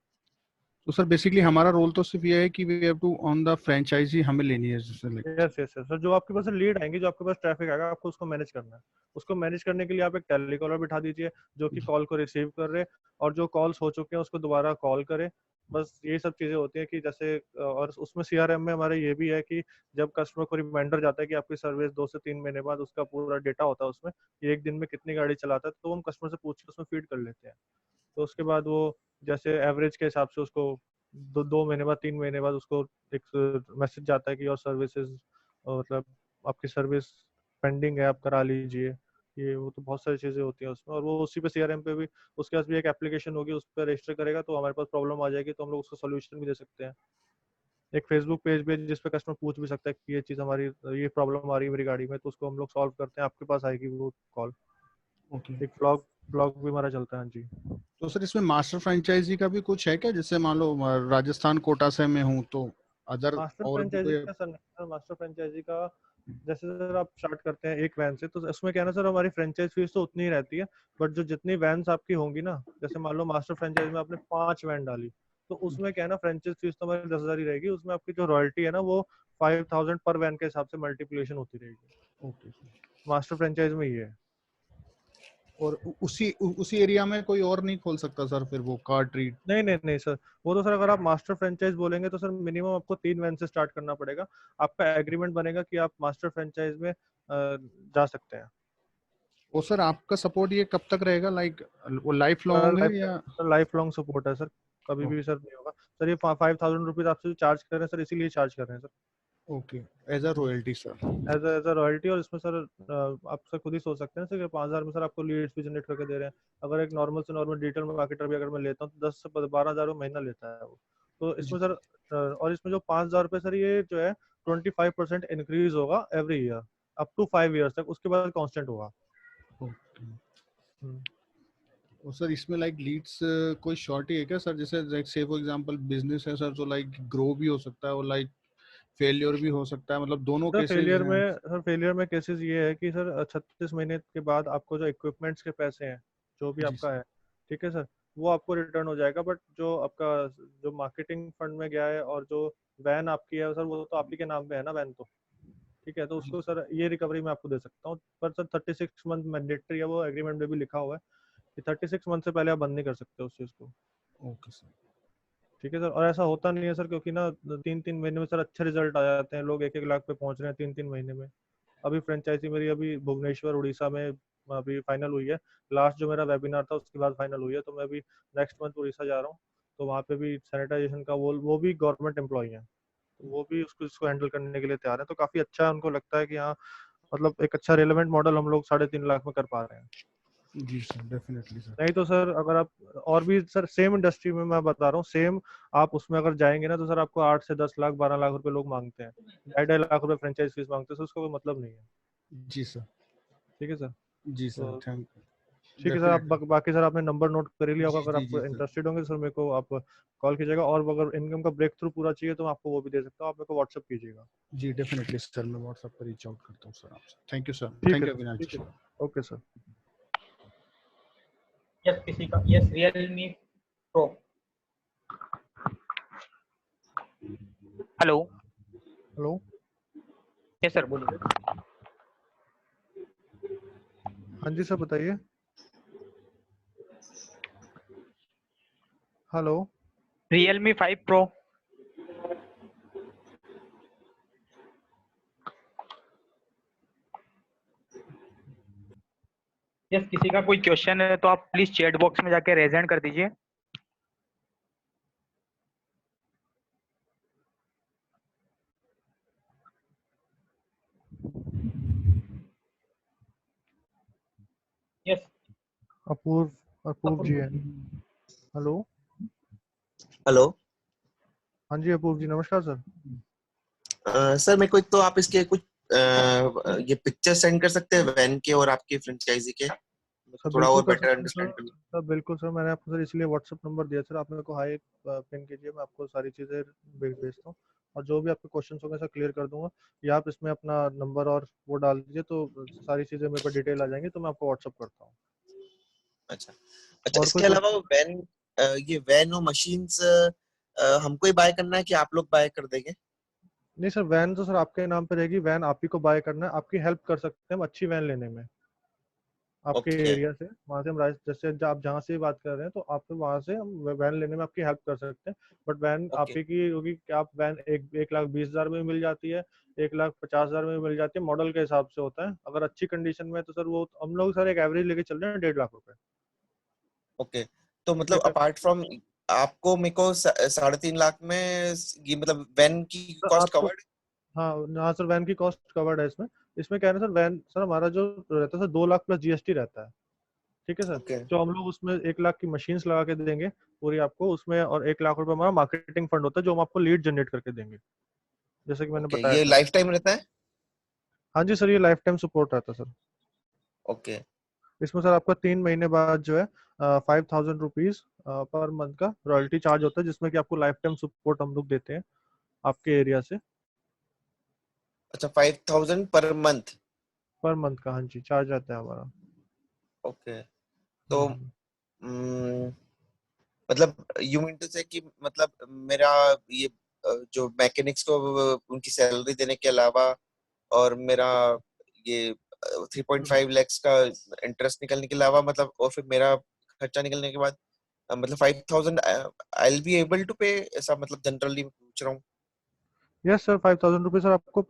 तो सर बेसिकली हमारा रोल तो सिर्फ ये है कि we have to on the franchisee हमें लेनी है जैसे like. Yes yes yes sir, जो आपके पास लीड आएंगे, जो आपके पास ट्रैफिक आएगा, आपको उसको मैनेज करना है। उसको मैनेज करने के लिए आप एक टेलीकॉलर बिठा दीजिए जो कि कॉल को रिसीव कर रहे, और जो कॉल्स हो चुके हैं उसको दोबारा कॉल करे। बस ये सब चीजें होती हैं कि जैसे और उसमें सीआरएम में हमारा ये भी है कि जब कस्टमर को रिमाइंडर जाता है कि आपकी सर्विस 2 से 3 महीने बाद, उसका पूरा डेटा होता है उसमें कि एक दिन में कितनी गाड़ी चलाता है, तो हम कस्टमर से पूछ के उसमें फीड कर लेते हैं। तो उसके बाद वो जैसे एवरेज के हिसाब से उसको 2 महीने बाद, 3 महीने बाद उसको एक मैसेज जाता है कि योर सर्विसेज, मतलब आपकी सर्विस पेंडिंग है, आप करा लीजिए। ये वो तो बहुत सारी चीजें होती हैं उसमें, और वो उसी पे सीआरएम पे भी उसके पास भी एक एप्लीकेशन होगी, उस पर रजिस्टर करेगा तो हमारे पास प्रॉब्लम आ जाएगी तो हम लोग उसका सोल्यूशन भी दे सकते हैं। एक फेसबुक पेज भी है जिस पे कस्टमर पूछ भी सकता है कि ये चीज हमारी, ये प्रॉब्लम आ रही है मेरी गाड़ी में, तो उसको हम लोग सॉल्व करते हैं, आपके पास आएगी वो कॉल। ओके। एक ब्लॉग ब्लॉग भी हमारा चलता है जी। तो सर इसमें मास्टर फ्रेंचाइजी का भी कुछ है क्या, जैसे मान लो राजस्थान कोटा से मैं हूँ तो अदर मास्टर और भी फ्रेंचाइजी कोई? का सर नहीं सर, मास्टर फ्रेंचाइजी का जैसे सर आप स्टार्ट करते हैं एक वैन से, तो उसमें क्या है ना सर, हमारी फ्रेंचाइज फीस तो उतनी ही रहती है, बट जो जितनी वैन्स आपकी होंगी ना, जैसे मान लो मास्टर फ्रेंचाइज में आपने 5 वैन डाली, तो उसमें क्या है ना, फ्रेंचाइज फीस तो हमारी 10,000 ही रहेगी, उसमें आपकी जो रॉयल्टी है ना वो 5,000 पर वैन के हिसाब से मल्टीप्लिकेशन होती रहेगी। ओके। मास्टर फ्रेंचाइज में ये है। और उसी एरिया में कोई और नहीं खोल सकता सर फिर वो कार ट्रीट? नहीं नहीं नहीं सर, वो तो सर अगर आप मास्टर फ्रेंचाइज बोलेंगे तो सर मिनिमम आपको 3 वैन से स्टार्ट करना पड़ेगा। आपका एग्रीमेंट बनेगा कि आप मास्टर फ्रेंचाइज में जा सकते हैं। वो सर आपका सपोर्ट ये कब तक रहेगा, लाइक वो लाइफ लॉन्ग है या? लाइफ लॉन्ग सपोर्ट है सर, कभी भी सर नहीं होगा सर। ये 5,000 रुपीज आपसे चार्ज कर रहे हैं सर, इसीलिए चार्ज कर रहे हैं sir, okay, as a royalty sir. As a royalty. और इसमें सर आप सर खुद ही सोच सकते हैं सर कि 5,000 में सर आपको लीड्स भी जनरेट करके दे रहे हैं। अगर एक नॉर्मल से नॉर्मल डिजिटल मार्केटर भी अगर मैं लेता हूँ तो 10 से 12 हज़ार महीना लेता है वो। तो जी। इसमें सर और इसमें जो 5,000 रुपये सर, ये जो है 25% इंक्रीज होगा every year up to 5 years तक, उसके बाद कांस्टेंट होगा। ओके। हम्म। और सर इसमें लाइक लीड्स कोई शॉर्ट ही है क्या सर, जैसे लाइक से फॉर एग्जांपल बिजनेस है सर, तो लाइक ग्रो भी हो सकता है और लाइक फेलियर भी हो सकता है, मतलब दोनों केसेस हैं? सर फेलियर में केसेस ये है कि सर 36 महीने के बाद आपको जो इक्विपमेंट्स के पैसे हैं, जो भी जी आपका सर। है, ठीक है सर, वो आपको रिटर्न हो जाएगा। बट जो आपका जो मार्केटिंग फंड में गया है और जो वैन आपकी है सर, वो तो आप ही के नाम पे है ना वैन, तो ठीक है, तो जी उसको सर ये रिकवरी मैं आपको दे सकता हूँ। पर सर 36 मंथ मैंडेटरी है, वो एग्रीमेंट में भी लिखा हुआ है कि 36 मंथ से पहले आप बंद नहीं कर सकते उस चीज़ को। Okay sir. ठीक है सर, और ऐसा होता नहीं है सर, क्योंकि ना 3-3 महीने में सर अच्छे रिजल्ट आ जाते हैं, लोग 1-1 लाख पे पहुंच रहे हैं 3-3 महीने में। अभी फ्रेंचाइजी मेरी अभी भुवनेश्वर उड़ीसा में अभी फाइनल हुई है। लास्ट जो मेरा वेबिनार था उसके बाद फाइनल हुई है, तो मैं अभी नेक्स्ट मंथ उड़ीसा जा रहा हूँ। तो वहाँ पे भी सैनिटाइजेशन का वो भी गवर्नमेंट एम्प्लॉई है, तो वो भी उसको हैंडल करने के लिए तैयार है। तो काफी अच्छा है, उनको लगता है कि हाँ, मतलब एक अच्छा रेलेवेंट मॉडल हम लोग 3.5 लाख में कर पा रहे हैं। जी सर, डेफिनेटली सर। नहीं तो सर अगर आप और भी सर सेम इंडस्ट्री में मैं बता रहा हूँ, सेम आप उसमें अगर जाएंगे ना, तो सर आपको 8 से 10 लाख 12 लाख रुपए लोग मांगते हैं, 2.5 लाख रुपए फ्रेंचाइज फीस मांगते हैं, तो उसका कोई मतलब नहीं है। जी सर। ठीक है सर। जी सर, तो थैंक ठीक है सर, आप डेफिनेटली। बाकी सर आपने नंबर नोट कर ही लिया होगा, जी अगर जी आप जी सर। इंटरेस्टेड होंगे तो सर मेरे को आप कॉल कीजिएगा, और अगर इनकम का ब्रेक थ्रू पूरा चाहिए तो मैं आपको वो भी दे सकता हूँ, आप मेरे को व्हाट्सअप कीजिएगा। जी डेफिनेटली सर, मैं व्हाट्सएप पर रीच आउट करता हूँ सर आपसे। थैंक यू सर, ठीक थैंक है यू सर, अविनाश ठीक है जी। Sir, okay sir. यस किसी का, yes Realme pro. Hello. Hello. Yes sir बोलिए। हाँ जी सर, बताइए। हेलो। Realme 5 pro. यस किसी का कोई क्वेश्चन है तो आप प्लीज चैट बॉक्स में जाके रेज हैंड कर दीजिए। यस अपूर्व अपूर्व जी है। हेलो। हेलो। हाँ जी अपूर्व जी, नमस्कार सर। सर मेरे को एक तो आप इसके कुछ ये पिक्चर सेंड कर सकते हैं वैन के और आपकी फ्रेंचाइजी के, सर थोड़ा बिल्कुल और कर बेटर सकते हैं सर। अंडरस्टैंड करना। सर बिल्कुल सर, मैंने आपको सर इसलिए व्हाट्सअप नंबर दिया सर, आप मेरे को हाई पिन कीजिए, मैं आपको सारी चीज़ें भेजता हूँ, और जो भी आपके क्वेश्चन होंगे सर क्लियर कर दूंगा, या आप इसमें अपना नंबर और वो डाल दीजिए तो सारी चीज़ें मेरे पर डिटेल आ जाएंगी, तो मैं आपको व्हाट्सअप करता हूँ। अच्छा अच्छा, और कोई इसके अलावा क्वेश्चन? वैन, ये वैन और मशीन्स हमको ही बाय करना है कि आप लोग बाय कर देंगे? नहीं सर, वैन तो सर आपके नाम पे रहेगी, वैन आप ही को बाय करना है, आपकी हेल्प कर सकते हैं हम अच्छी वैन लेने में। आपके ओके एरिया से, वहाँ से हम जैसे आप जहाँ से बात कर रहे हैं, तो आप वहाँ से हम वैन लेने में आपकी हेल्प कर सकते हैं। बट वैन आप ओके ही की होगी कि आप वैन 1,20,000 में मिल जाती है, 1,50,000 में मिल जाती है, मॉडल के हिसाब से होता है। अगर अच्छी कंडीशन में है तो सर वो हम लोग सर एक एवरेज लेके चल रहे हैं 1.5 लाख रुपए। ओके। तो ठीक है मतलब सर। अपार्ट फ्रॉम आपको, मेरे को 3.5 लाख में ये मतलब वैन की तो कॉस्ट आपको, कवर्ड? हाँ हाँ सर, वैन की कॉस्ट कवर्ड है इसमें। इसमें क्या है ना सर, वैन सर हमारा जो रहता है सर 2 लाख प्लस जीएसटी रहता है। ठीक है सर। ओके जो हम लोग उसमें 1 लाख की मशीन्स लगा के देंगे पूरी आपको उसमें, और 1 लाख रुपए हमारा मार्केटिंग फंड होता है जो हम आपको लीड जनरेट करके देंगे, जैसे कि मैंने ओके, बताया ये था। लाइफ टाइम रहता है? हाँ जी सर, ये लाइफ टाइम सपोर्ट रहता है सर। ओके इसमें सर आपका 3 महीने बाद जो है 5,000 रुपीज पर मंथ का रॉयल्टी चार्ज होता है, जिसमें कि आपको लाइफ टाइम सपोर्ट हम लोग देते हैं आपके एरिया से। अच्छा, 5,000 पर मंथ? पर मंथ का हाँ जी चार्ज आता है हमारा। ओके। तो हम्म। हम्म, मतलब यू मीन टू से कि मतलब मेरा ये जो मैकेनिक्स को उनकी सैलरी देने के अलावा, और मेरा ये 3.5 lakhs का इंटरेस्ट निकलने के अलावा, मतलब और फिर मेरा खर्चा निकलने के बाद मतलब 5,000 I will be able to pay, ऐसा मतलब जनरली पूछ रहा हूँ। यस सर, 5,000 रुपीज सर आपको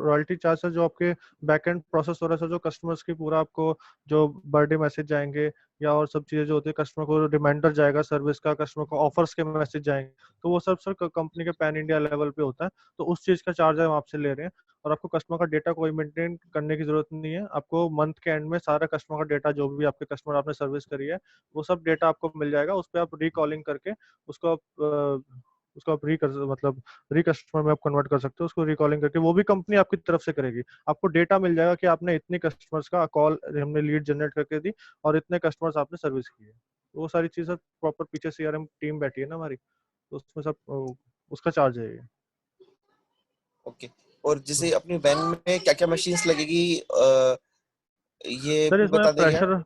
रॉयल्टी चार्ज सर, जो आपके बैक एंड प्रोसेस हो रहा है सर, जो कस्टमर्स की पूरा आपको जो बर्थडे मैसेज जाएंगे या और सब चीज़ें जो होती है, कस्टमर को रिमाइंडर जाएगा सर्विस का, कस्टमर को ऑफर्स के मैसेज जाएंगे, तो वो सब सर कंपनी के पैन इंडिया लेवल पे होता है। तो उस चीज़ का चार्ज हम आपसे ले रहे हैं। और आपको कस्टमर का डेटा कोई मेंटेन करने की जरूरत नहीं है। आपको मंथ के एंड में सारा कस्टमर का डेटा, जो भी आपके कस्टमर आपने सर्विस करी है, वो सब डेटा आपको मिल जाएगा। उस पर आप रिकॉलिंग करके उसको आप उसको आप मतलब कस्टमर में आप कन्वर्ट कर सकते हो, उसको रिकॉलिंग करके, वो भी कंपनी आपकी तरफ से करेगी। आपको डेटा मिल जाएगा कि आपने इतने कस्टमर्स का कॉल, हमने लीड जनरेट करके दी, और इतने कस्टमर्स आपने सर्विस की है। वो सारी चीज़ें प्रॉपर पीछे सीआरएम टीम बैठी है ना हमारी, तो उसमें सब उसका चार्ज है ये। ओके। और जैसे अपनी वैन में क्या क्या मशीन्स लगेगी, ये सर भी इसमें बता देंगे आप?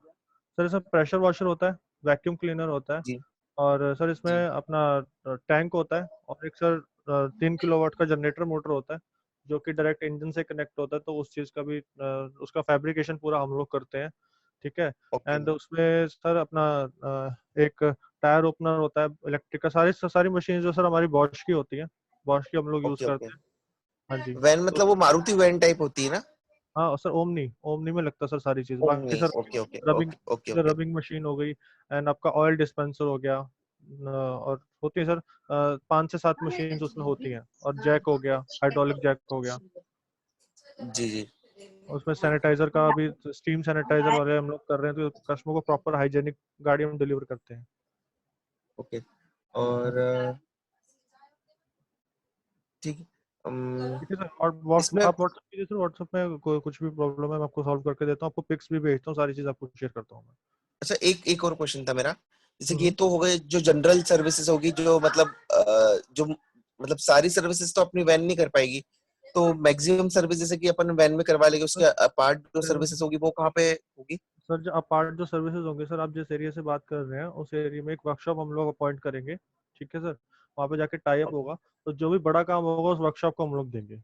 इसमें प्रेशर वॉशर होता है, वैक्यूम क्लीनर होता है, जी और सर इसमें जी। अपना टैंक होता है, और एक सर 3 किलोवाट का जनरेटर मोटर होता है, जो कि डायरेक्ट इंजन से कनेक्ट होता है, तो उस चीज़ का भी उसका फैब्रिकेशन पूरा हम लोग करते हैं। ठीक है। ओके एंड उसमें सर अपना एक टायर ओपनर होता है इलेक्ट्रिक का। सारी मशीन जो सर हमारी बॉश की होती है, बॉश की हम लोग यूज ओके। ओके, करते हैं। हाँ जी। वैन तो मतलब वो मारुति वैन टाइप होती है ना? हाँ सर, ओमनी ओमनी में लगता है सर सारी चीज, बाकी omni, sir okay okay rubbing okay okay okay. Rubbing machine हो गई, एंड आपका ऑयल डिस्पेंसर हो गया, और होती है सर 5 से 7 मशीन उसमें होती हैं, और जैक हो गया, हाइड्रोलिक जैक हो गया। जी जी। और उसमें सैनिटाइजर का भी, स्टीम सैनिटाइजर वाले हम लोग कर रहे हैं, तो कस्टमर को प्रॉपर हाइजेनिक गाड़ी हम डिलीवर करते हैं। ओके। हाँ और जी। ठीक है। ठीक है सर, और इसमें आप व्हाट्सएप कीजिए सर, व्हाट्सएप में कुछ भी प्रॉब्लम है मैं आपको सॉल्व करके देता हूँ, आपको पिक्स भी भेजता हूँ, सारी चीज आपको शेयर करता हूँ मैं। अच्छा, एक एक और क्वेश्चन था मेरा। जैसे कि ये हम्म। तो हो गए जो जनरल सर्विसेज होगी, जो मतलब जो मतलब सारी सर्विसेज तो अपनी वैन नहीं कर पाएगी, तो मैक्सिमम सर्विस जैसे कि अपन वैन में करवा लेंगे, उसके अपार्ट जो सर्विसेज होगी वो कहाँ पे होगी? सर जो अपार्ट जो सर्विसेज होंगे सर, आप जिस एरिया से बात कर रहे हैं उस एरिया में एक वर्कशॉप हम लोग अपॉइंट करेंगे। ठीक है सर। वहाँ पे जाके टाई अप होगा, तो जो भी बड़ा काम होगा उस वर्कशॉप को हम लोग देंगे।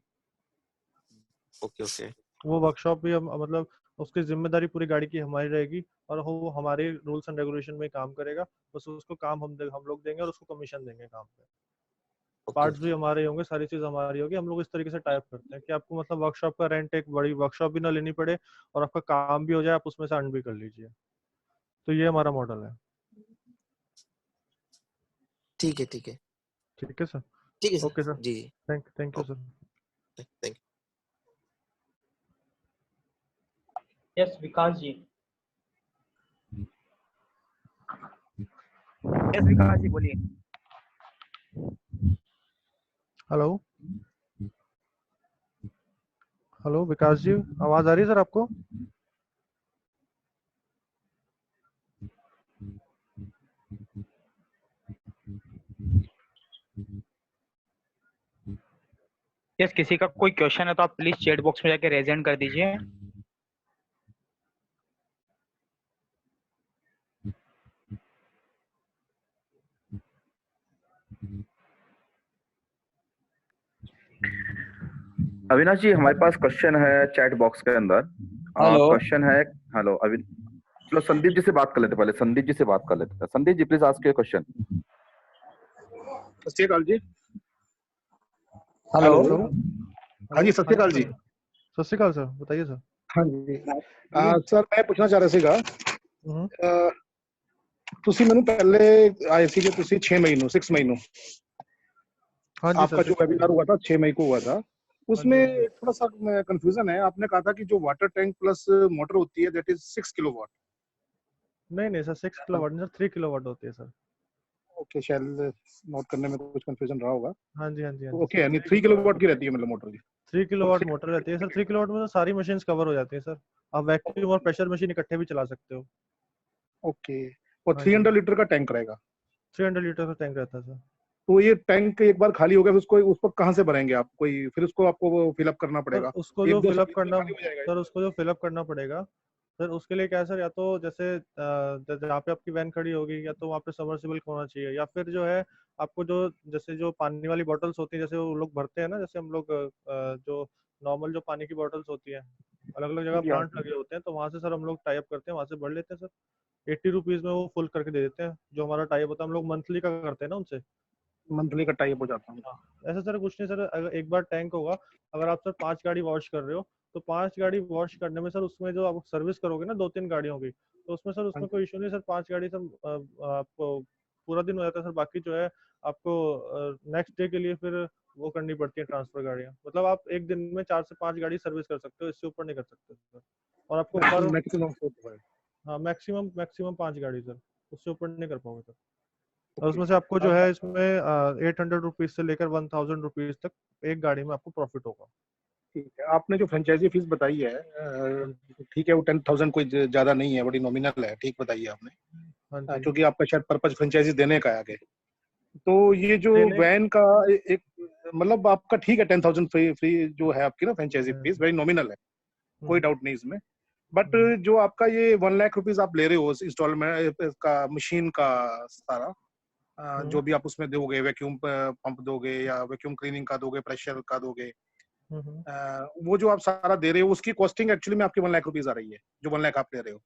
ओके ओके वो वर्कशॉप भी हम मतलब उसकी जिम्मेदारी पूरी गाड़ी की हमारी रहेगी, और वो हमारे रूल्स एंड रेगुलेशन में काम करेगा। बस उसको काम हम लोग देंगे, और उसको कमीशन देंगे काम पे। ओके पार्ट्स भी ओके। हमारे होंगे, सारी चीज हमारी होगी। हम लोग इस तरीके से टाइप करते हैं कि आपको मतलब वर्कशॉप का रेंट, एक बड़ी वर्कशॉप भी ना लेनी पड़े, और आपका काम भी हो जाए, आप उसमें से अर्न भी कर लीजिए। तो ये हमारा मॉडल है। ठीक है ठीक है। ठीक है सर। ठीक है सर। Okay sir. जी जी। Thank you sir. Okay, thank you. Yes Vikas ji. Yes Vikas ji बोलिए। हेलो। हेलो विकास जी, आवाज आ रही है सर आपको? यस, किसी का कोई क्वेश्चन है तो आप प्लीज चैट बॉक्स में जाके रेज हैंड कर दीजिए। अविनाश जी, हमारे पास क्वेश्चन है चैट बॉक्स के अंदर। हेलो। क्वेश्चन है, हेलो चलो संदीप जी से बात कर लेते, पहले संदीप जी से बात कर लेते हैं। Sandeep ji please ask your question. सत श्रीकाल जी। हेलो। हेलो। हाँ जी, सत श्रीकाल जी। सत श्रीकाल सर, बताइए सर। हाँ जी सर, मैं पूछना चाह रहा ਸੀਗਾ ਤੁਸੀਂ ਮੈਨੂੰ ਪਹਿਲੇ आए थे ਤੁਸੀਂ 6 मई ਨੂੰ 6 मई ਨੂੰ हाँ जी आपका सर, जो वेबिनार हुआ था 6 मई को हुआ था, हाँ उसमें जी, हाँ जी। थोड़ा सा कंफ्यूजन है। आपने कहा था कि जो वाटर टैंक प्लस मोटर होती है दैट इज 6 किलोवाट। नहीं नहीं सर, 6 किलोवाट नहीं सर, 3 किलोवाट होती है सर। ओके, शायद नोट करने में कुछ कंफ्यूजन रहा होगा। हाँ जी, हाँ जी, हाँ जी ओके, सर, यानी 3 3 किलोवाट की रहती है मतलब मोटर जी। 3 तो किलोवाट मोटर रहती है सर। 3 किलोवाट में तो सारी मशीन्स कवर हो जाती है सर। आप वैक्यूम और प्रेशर मशीन इकट्ठे भी चला सकते हो। ओके, और हाँ जी, 300 लीटर का टैंक रहेगा। 300 लीटर का टैंक रहता है सर। तो ये टैंक एक बार खाली हो गया, फिर उसको उस पर कहाँ से भरेंगे आप? कोई फिर उसको आपको फिलअप करना सर पड़ेगा? उसको एक जो दो फिलअप सर्विस में करना खाली हो जाएगा ये? सर उसको जो फिलअप करना पड़ेगा सर, उसके लिए क्या है सर, या तो जैसे जहाँ पे आपकी वैन खड़ी होगी, या तो वहाँ पे सबमर्सिबल होना चाहिए, या फिर जो है आपको जो जैसे जो पानी वाली बॉटल्स होती है, जैसे वो लोग भरते हैं ना, जैसे हम लोग जो नॉर्मल जो पानी की बॉटल्स होती है, अलग अलग जगह या प्लांट लगे होते हैं, तो वहाँ से सर हम लोग टाई अप करते हैं, वहाँ से भर लेते हैं सर। 80 रुपीज में वो फुल करके दे देते हैं। जो हमारा टाई अप होता है, हम लोग मंथली का करते हैं ना उनसे। मंथली का टाइप हो जाता है। हाँ, ऐसा सर कुछ नहीं सर, अगर एक बार टैंक होगा, अगर आप सर 5 गाड़ी वॉश कर रहे हो, तो 5 गाड़ी वॉश करने में सर, उसमें जो आप सर्विस करोगे ना 2-3 गाड़ियों की, तो उसमें सर हाँ उसमें जी। कोई इशू नहीं सर। 5 गाड़ी सर आपको पूरा दिन हो जाता है सर। बाकी जो है आपको नेक्स्ट डे के लिए फिर वो करनी पड़ती है ट्रांसफर गाड़ियाँ। मतलब आप एक दिन में 4 से 5 गाड़ी सर्विस कर सकते हो, इससे ऊपर नहीं कर सकते सर। और आपको पर मैक्सिमम 4 है। हाँ, मैक्सिमम मैक्सिमम 5 गाड़ी सर, उससे ऊपर नहीं कर पाओगे सर। और ओके, उसमें से आपको जो अब है इसमें 800 रुपीज से लेकर 1000 रुपीज तक एक गाड़ी में आपको प्रॉफिट होगा। ठीक है। आपने जो फ्रेंचाइजी फीस बताई है, हाँ जी, ठीक है, वो 10,000 कोई ज्यादा नहीं है, बड़ी नॉमिनल है, ठीक बताइए आपने। हाँ जी। क्योंकि आपका शायद पर्पज फ्रेंचाइजी देने का है आगे। तो ये जो देने वैन का एक मतलब आपका ठीक है, 10,000 फ्री फ्री जो है आपकी ना फ्रेंचाइजी फीस, वेरी नॉमिनल है, कोई हम्म, डाउट नहीं इसमें। बट हम्म, जो आपका ये 1 लाख रुपीज आप ले रहे हो इंस्टॉलमेंट का मशीन का सारा, हम्म, जो भी आप उसमें दोगे, वैक्यूम पंप दोगे या वैक्यूम क्लीनिंग का दोगे, प्रेशर का दोगे, हम्म। वो जो आप सारा दे रहे हो उसकी कॉस्टिंग एक्चुअली में आपकी 1 लाख रुपीज आ रही है, जो 1 लाख आप ले रहे हो।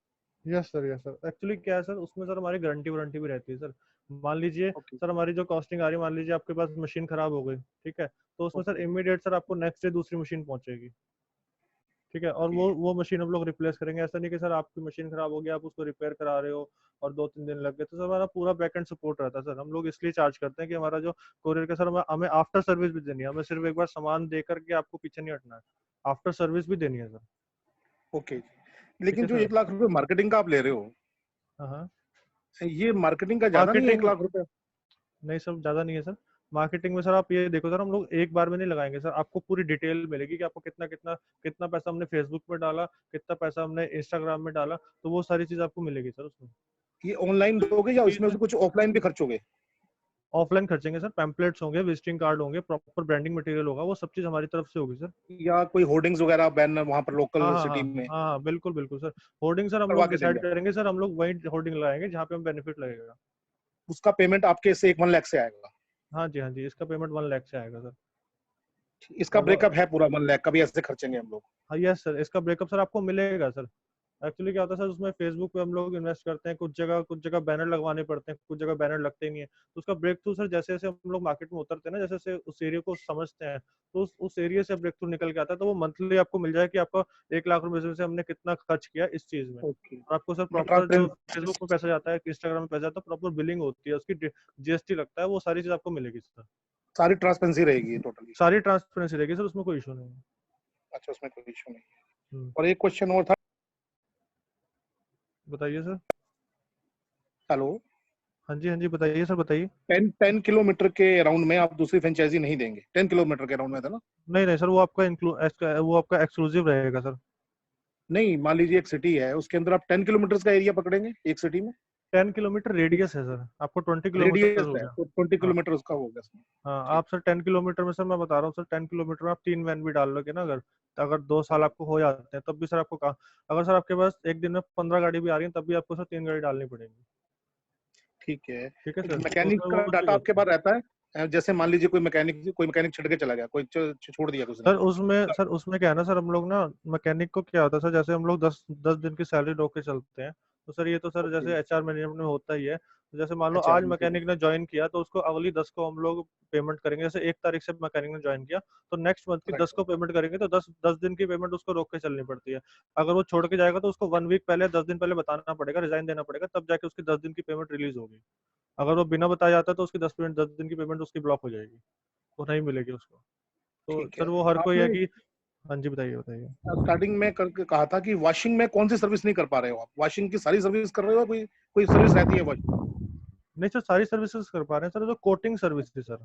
Yes sir, yes sir. Actually क्या है सर, उसमें सर हमारी गारंटी वारंटी भी रहती है सर। मान लीजिए ओके सर, हमारी जो कॉस्टिंग आ रही है, मान लीजिए आपके पास मशीन खराब हो गई, ठीक है, तो उसमें सर ओके इमीडिएट सर आपको नेक्स्ट डे दूसरी मशीन पहुंचेगी, ठीक है। और ओके। वो मशीन हम लोग रिप्लेस करेंगे। ऐसा नहीं कि सर आपकी मशीन खराब हो गया, आप उसको रिपेयर करा रहे हो और 2-3 दिन लग गए, तो सर हमारा पूरा बैकएंड सपोर्ट रहता है सर। हम लोग इसलिए चार्ज करते हैं कि हमारा जो कोरियर का सर, हमें आफ्टर सर्विस भी देनी है। हमें सिर्फ एक बार सामान दे करके आपको पीछे नहीं हटना है, आफ्टर सर्विस भी देनी है सर। ओके, ठीक लेकिन है जो सर। 1 लाख रुपए मार्केटिंग का आप ले रहे हो, हाँ हाँ। ये मार्केटिंग का ज्यादा नहीं है? 1 मार्केटिंग लाख रुपए? नहीं सर, ज्यादा नहीं है सर। मार्केटिंग में सर आप ये देखो सर, हम लोग एक बार में नहीं लगाएंगे सर। आपको पूरी डिटेल मिलेगी कि आपको कितना कितना कितना पैसा हमने फेसबुक में डाला, कितना पैसा हमने इंस्टाग्राम में डाला, तो वो सारी चीज आपको मिलेगी सर उसमें। ये ऑनलाइन दोगे या फीस इसमें से कुछ ऑफलाइन भी खर्चोगे? ऑफलाइन खर्चेंगे सर। पैम्पलेट्स होंगे, विजिटिंग कार्ड होंगे, प्रॉपर ब्रांडिंग मटेरियल होगा, वो सब चीज हमारी तरफ से होगी सर। या कोई होर्डिंग्स वगैरह बैनर वहां पर हाँ लोकल हाँ हाँ सिटी में हाँ हाँ, बिल्कुल बिल्कुल सर। होर्डिंग सर हम करवा लोग के डिसाइड देंगे? करेंगे सर, हम लोग वही होर्डिंग लगाएंगे जहाँ पे हम बेनिफिट लगेगा। उसका पेमेंट आपके से 1 लाख से आएगा? हाँ जी, हाँ जी, इसका पेमेंट 1 लाख से आएगा सर। इसका और ब्रेकअप है पूरा 1 लाख का भी ऐसे खर्चेंगे हम लोग? हाँ, यस सर, इसका ब्रेकअप सर आपको मिलेगा सर। एक्चुअली क्या होता है सर, उसमें फेसबुक पे हम लोग इन्वेस्ट करते हैं, कुछ जगह बैनर लगवाने पड़ते हैं, कुछ जगह बैनर लगते ही नहीं है। तो उसका ब्रेक थ्रू सर, जैसे जैसे हम लोग मार्केट में उतरते हैं ना, जैसे जैसे उस एरिया को समझते हैं, तो उस एरिया से ब्रेक थ्रू निकल के आता है। तो वो मंथली आपको मिल जाए कि आपका 1 लाख रुपए से हमने कितना खर्च किया इस चीज में। ओके, और आपको सर मतलब प्रॉपर जो ट्रांसपेरेंट, फेसबुक में पैसा जाता है, इंस्टाग्राम में पैसा जाता है, प्रॉपर बिलिंग होती है उसकी, जीएसटी लगता है, वो सारी चीज आपको मिलेगी सर। सारी ट्रांसपेरेंसी रहेगी टोटली? सारी ट्रांसपेरेंसी रहेगी सर, उसमें कोई इशू नहीं है। अच्छा, उसमें कोई इशू नहीं है। हम्म, और एक क्वेश्चन और था। बताइए सर। हेलो। हाँ जी, हाँ जी, बताइए सर, बताइए। 10 किलोमीटर के अराउंड में आप दूसरी फ्रेंचाइजी नहीं देंगे? 10 किलोमीटर के अराउंड में था ना? नहीं नहीं सर, वो आपका एक्सक्लूसिव रहेगा सर। नहीं, मान लीजिए एक सिटी है, उसके अंदर आप 10 किलोमीटर का एरिया पकड़ेंगे एक सिटी में? 10 किलोमीटर रेडियस है सर, आपको 20 किलोमीटर रेडियस हो है गया। तो 20 हाँ किलोमीटर उसका हो गया इसमें। हाँ, ठीक। आप सर 10 किलोमीटर में, सर मैं बता रहा हूँ सर, 10 किलोमीटर में आप 3 वैन भी डाल लोगे ना, अगर 2 साल आपको हो जाते हैं तब भी सर आपको कहा, अगर सर आपके पास एक दिन में 15 गाड़ी भी आ रही है तब भी आपको सर 3 गाड़ी डालनी पड़ेगी। ठीक है, ठीक है तो सर, तो मैकेनिक सर का वो चीज डाटा आपके होती है पास रहता है? जैसे मान लीजिए कोई मैकेनिक छड़ के चला गया, कोई छोड़ दिया उसने। सर उसमें क्या है ना सर, हम लोग ना मैकेनिक को क्या होता है सर, जैसे हम लोग 10 दिन की सैलरी रोक के चलते हैं, तो सर ये तो सर ओके। जैसे एचआर मैनेजमेंट में होता ही है। तो जैसे मान लो अच्छा आज ठीक है। मैकेनिक ने ज्वाइन किया तो उसको अगली 10 को हम लोग पेमेंट करेंगे, जैसे 1 तारीख से मैकेनिक ने ज्वाइन किया तो नेक्स्ट मंथ की 10 राइट। को पेमेंट करेंगे, तो 10 दिन की पेमेंट उसको रोक के चलनी पड़ती है। अगर वो छोड़ के जाएगा तो उसको 1 वीक पहले, 10 दिन पहले बताना पड़ेगा, रिजाइन देना पड़ेगा, तब जाके उसकी 10 दिन की पेमेंट रिलीज होगी। अगर वो बिना बताया जाता है तो उसकी 10 दिन की पेमेंट उसकी ब्लॉक हो जाएगी, वो नहीं मिलेगी उसको। तो ठीक है। सर वो हर कोई है आपने कि, हाँ जी बताइए बताइए। स्टार्टिंग में करके कहा था कि वॉशिंग में कौन सी सर्विस नहीं कर पा रहे हो आप? वॉशिंग की सारी सर्विस कर रहे हो, कोई कोई सर्विस रहती है वॉशिंग? नहीं सर, सारी सर्विसेज कर पा रहे हैं सर, जो कोटिंग सर्विस थी सर।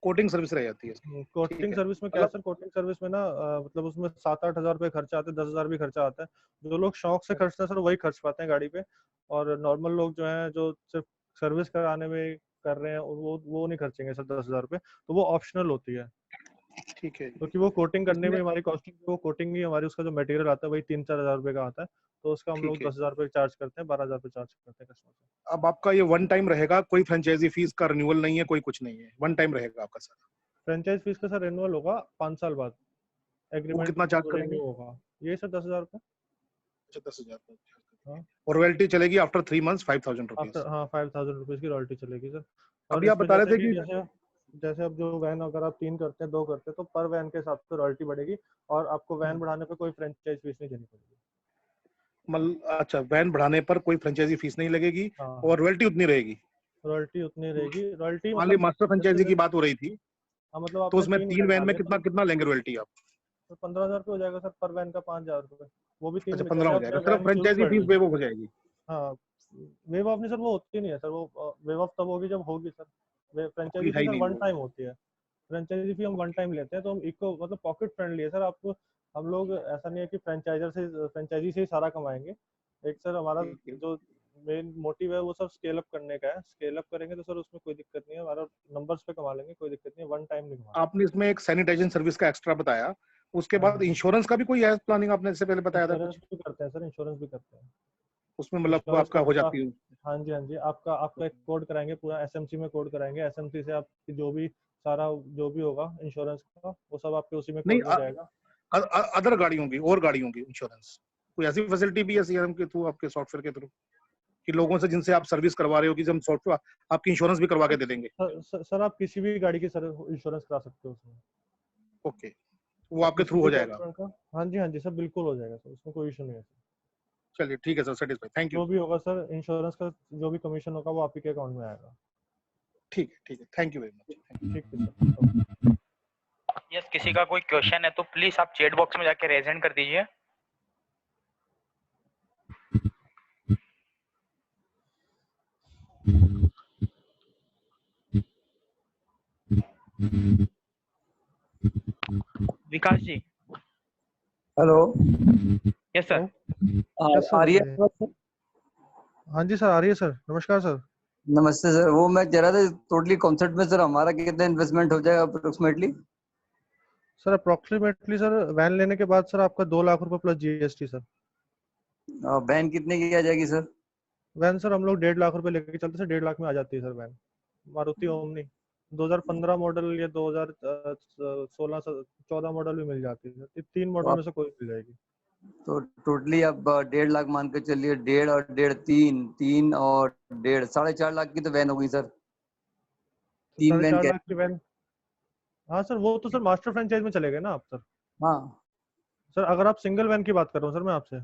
कोटिंग सर्विस रह जाती है इसकी। ठीक कोटिंग है, सर्विस में क्या है मतलब सर, कोटिंग सर्विस में ना मतलब उसमें 7-8 हज़ार रुपये खर्चा आते हैं, 10 हज़ार भी खर्चा आता है। जो लोग शौक से खर्चते हैं सर वही खर्च पाते हैं गाड़ी पे, और नॉर्मल लोग जो हैं जो सिर्फ सर्विस कराने में कर रहे हैं वो नहीं खर्चेंगे सर 10 हज़ार रुपये, तो वो ऑप्शनल होती है। ठीक है। क्योंकि वो कोटिंग करने इसमें में हमारी कॉस्टिंग, वो कोटिंग ही हमारी, उसका जो मटेरियल आता है वही 3-4 हज़ार रुपये का आता है, तो उसका हम लोग ठीक है। 10 हज़ार रुपये चार्ज करते हैं, 12 हज़ार रुपये चार्ज करते हैं कस्टमर से। अब आपका ये वन टाइम रहेगा, कोई फ्रेंचाइजी फीस का रिन्यूअल नहीं है, कोई कुछ नहीं है, वन टाइम रहेगा आपका सर? फ्रेंचाइज फीस का सर रेन्युअल होगा 5 साल बाद, वो एग्रीमेंट कितना चार्ज करेंगे? रिन्यू होगा, ये सर 10 हज़ार रुपये। अच्छा, 10,000 हाँ और रॉयल्टी चलेगी आफ्टर 3 मंथ्स 5,000 रुपीज। आफ्टर, हाँ 5,000 रुपीज़ की रॉयल्टी चलेगी सर। और अभी आप इसमें बता रहे जैसे थे कि कि जैसे जैसे अब जो वैन अगर आप 3 करते हैं, 2 करते हैं, तो पर वैन के हिसाब से रॉयल्टी बढ़ेगी, और आपको वैन बढ़ाने पे कोई फ्रेंचाइज फीस नहीं देनी पड़ेगी। अच्छा, वैन बढ़ाने पर कोई फ्रेंचाइजी फीस नहीं लगेगी हाँ और हाँ, रॉयल्टी उतनी रहेगी। रॉयल्टी उतनी रहेगी, रॉयल्टी मान ली मतलब मास्टर फ्रेंचाइजी जैसे की बात हो रही थी, हाँ, मतलब तो आपने उसमें 3 तीन वैन वैन में डाले कितना तो कितना लेंगे रॉयल्टी आप? 15 हज़ार रुपये हो जाएगा सर, पर वैन का 5 हज़ार रुपये, वो भी अच्छा, 3 में, 15 जैसे हो आपने जाएगा, सिर्फ वैन शुरू फ्रेंचाइजी कर फीस दी। वेव हो जाएगी। हाँ, वेव ऑफ नहीं सर, वो होती नहीं है सर, वो वेव ऑफ तब होगी जब होगी सर, कोई फ्रेंचाइजी है फी ही सर नहीं वन वो। टाइम होती है। फ्रेंचाइजी फी हम वन टाइम लेते हैं, तो हम इको मतलब पॉकेट फ्रेंडली है सर। आपको हम लोग ऐसा नहीं है कि फ्रेंचाइजी से ही सारा कमाएंगे। एक सर हमारा ठीक है। जो मेन मोटिव है वो सब स्केल अप करने का है, स्केल अप करेंगे तो सर उसमें कोई दिक्कत नहीं है, हमारा नंबर्स पे कमा लेंगे, कोई दिक्कत नहीं है, वन टाइम नहीं कमाना। आपने इसमें एक सैनिटाइजेशन सर्विस का एक्स्ट्रा बताया, उसके हाँ बाद हाँ, इंश्योरेंस का भी कोई है प्लानिंग? आपने इससे पहले बताया था इंश्योरेंस कुछ, भी करते हैं सर, इंश्योरेंस भी करते हैं। उसमें मतलब इंश्योरेंस आपका का हो पूरा, जाती है? हाँ जी हाँ जी, आपका आपका एक कोड कराएंगे, पूरा एसएमसी में कोड कराएंगे, एसएमसी से आपकी जो भी सारा जो भी होगा इंश्योरेंस का, वो सब आपके उसी में नहीं, कोड में जाएगा। अदर गाड़ियों की और गाड़ियों की इंश्योरेंस कोई ऐसी फैसिलिटी भी है सीआरएम के थ्रू, आपके सॉफ्टवेयर के थ्रू, कि लोगों से जिनसे आप सर्विस करवा रहे हो कि हम सॉफ्टवेयर आपकी इंश्योरेंस भी करवा के दे देंगे? सर आप किसी भी गाड़ी की सर इंश्योरेंस करा सकते हो उसमें, ओके, वो आप आपके किसी थ्रू हो भी जाएगा? कस्टमर का, हाँ जी हाँ जी सर, बिल्कुल हो जाएगा सर, उसमें कोई इशू नहीं है सर। चलिए ठीक है सर, सेटिस्फाई, थैंक यू। जो भी होगा सर इंश्योरेंस का, जो भी कमीशन होगा वो आप ही के अकाउंट में आएगा। ठीक है, थैंक यू वेरी मच। ठीक है सर। यस, किसी का कोई क्वेश्चन है तो प्लीज आप चैट बॉक्स में जाके रेज हैंड कर दीजिए। Vikas ji. Hello. Yes sir. Yes sir आ रही है बताइए। आवाज़ सर? हाँ जी सर आ रही है सर, नमस्कार सर। नमस्ते सर, वो मैं कह रहा था टोटली कॉन्सेप्ट में सर हमारा कितना इन्वेस्टमेंट हो जाएगा approximately? Sir approximately sir van लेने के बाद सर आपका 2 लाख रुपए प्लस जीएसटी सर। वैन कितने की आ जाएगी सर? वैन सर हम लोग 1.5 लाख रुपए लेके चलते सर, 1.5 लाख में आ जाती है sir van. Maruti Omni 2015 model या 2016 14 मॉडल भी मिल जाती है सर, 3 तो मॉडल में आप से कोई मिल जाएगी। तो टोटली आप 1.5 लाख मान के चलिए, 1.5 और 1.5 3, 3 और 1.5 4.5 लाख की तो वैन होगी सर। 3 साढ़े वैन चार कह लाख की वैन, हाँ सर वो तो सर मास्टर फ्रेंचाइज में चलेगा ना आप सर। हाँ। सर अगर आप सिंगल वैन की बात कर रहा हूँ सर मैं आपसे,